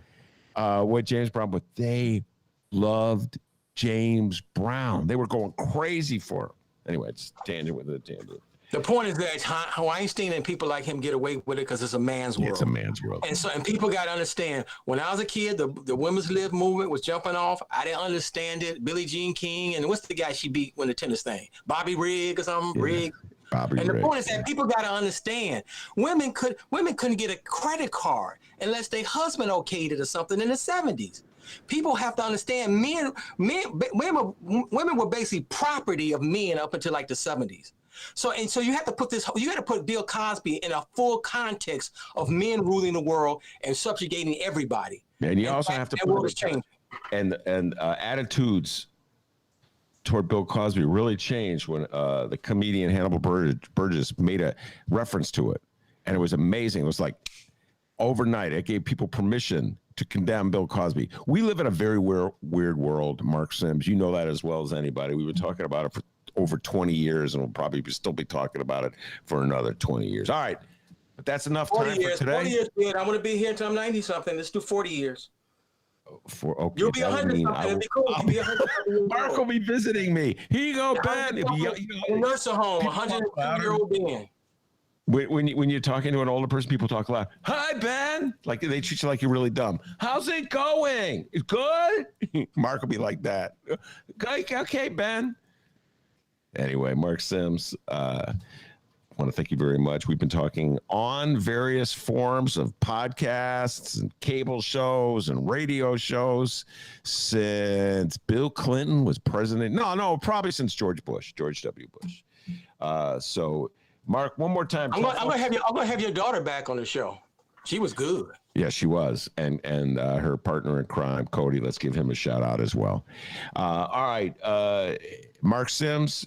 what James Brown, but they loved James Brown. They were going crazy for him. Anyway, it's tangent with a tangent. The point is that Weinstein and people like him get away with it because it's a man's world. It's a man's world. And people got to understand, when I was a kid, the women's lib movement was jumping off. I didn't understand it. Billie Jean King, and what's the guy she beat when the tennis thing? Bobby Rigg or something? Yeah. Rigg. Bobby and the Rigg, point is that people got to understand, women couldn't get a credit card unless their husband okayed it or something in the 70s. People have to understand, women were basically property of men up until like the 70s. So you have to put Bill Cosby in a full context of men ruling the world and subjugating everybody. And you also have to put and attitudes toward Bill Cosby really changed when the comedian Hannibal Burgess made a reference to it, and it was amazing. It was like overnight, it gave people permission to condemn Bill Cosby. We live in a very weird world, Mark Sims. You know that as well as anybody. We've been talking about it for over 20 years, and we'll probably still be talking about it for another 20 years. All right, but that's enough time for today. 40 years, man. I'm going to be here until I'm 90-something. Let's do 40 years. Okay, you'll be 100-something. It'll be cool. Mark will be visiting me. Here you go, Ben. In a nursing home, 102-year-old Ben. When you're talking to an older person, people talk loud. Hi, Ben. Like they treat you like you're really dumb. How's it going? It's good. Mark will be like that. Okay, Ben. Anyway, Mark Sims, I want to thank you very much. We've been talking on various forms of podcasts and cable shows and radio shows since Bill Clinton was president. No, probably since George W. Bush. So, Mark, one more time. I'm gonna have your daughter back on the show. She was good. Yeah, she was. And her partner in crime, Cody, let's give him a shout out as well. All right. Mark Sims,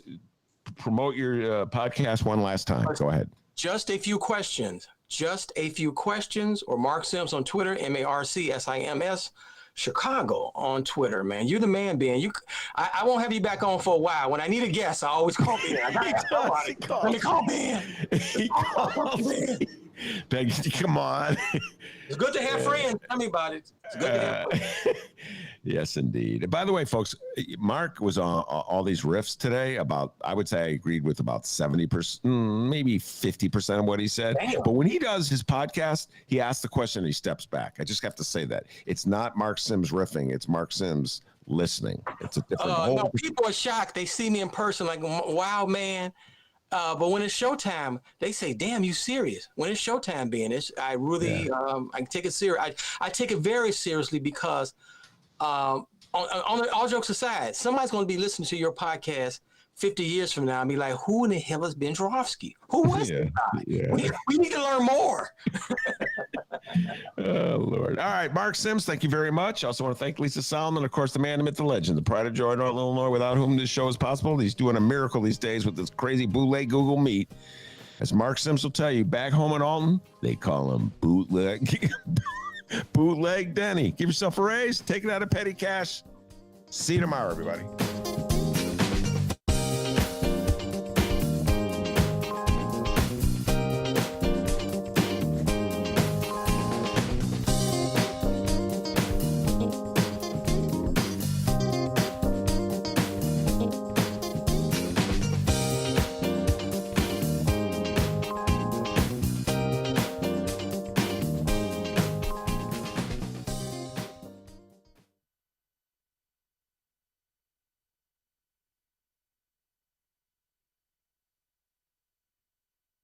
promote your podcast one last time. Go ahead. Just a few questions. Just a few questions. Or Mark Sims on Twitter, MarcSims, Chicago on Twitter, man. You're the man, Ben. I won't have you back on for a while. When I need a guest, I always call Ben. I gotta ask somebody. Let me call Ben. He calls me. Ben, come on. It's good to have friends. Tell me about it. It's good to have friends. Yes, indeed. By the way, folks, Mark was on all these riffs today about, I would say I agreed with about 70%, maybe 50% of what he said. Damn. But when he does his podcast, he asks the question and he steps back. I just have to say that. It's not Mark Sims riffing. It's Mark Sims listening. It's a different whole. No, people are shocked. They see me in person like, wow, man. But when it's showtime, they say, damn, you serious. When it's showtime, I really, I take it serious. I take it very seriously because all jokes aside, somebody's going to be listening to your podcast 50 years from now and be like, who in the hell is Ben Joravsky? Who was this guy? Yeah. We need to learn more. Oh, Lord. All right, Mark Sims, thank you very much. I also want to thank Lisa Solomon, of course, the man, the myth, the legend, the pride of Jordan, Illinois, without whom this show is possible. He's doing a miracle these days with this crazy bootleg Google Meet. As Mark Sims will tell you, back home in Alton, they call him bootleg. Bootleg Denny. Give yourself a raise. Take it out of petty cash. See you tomorrow, everybody.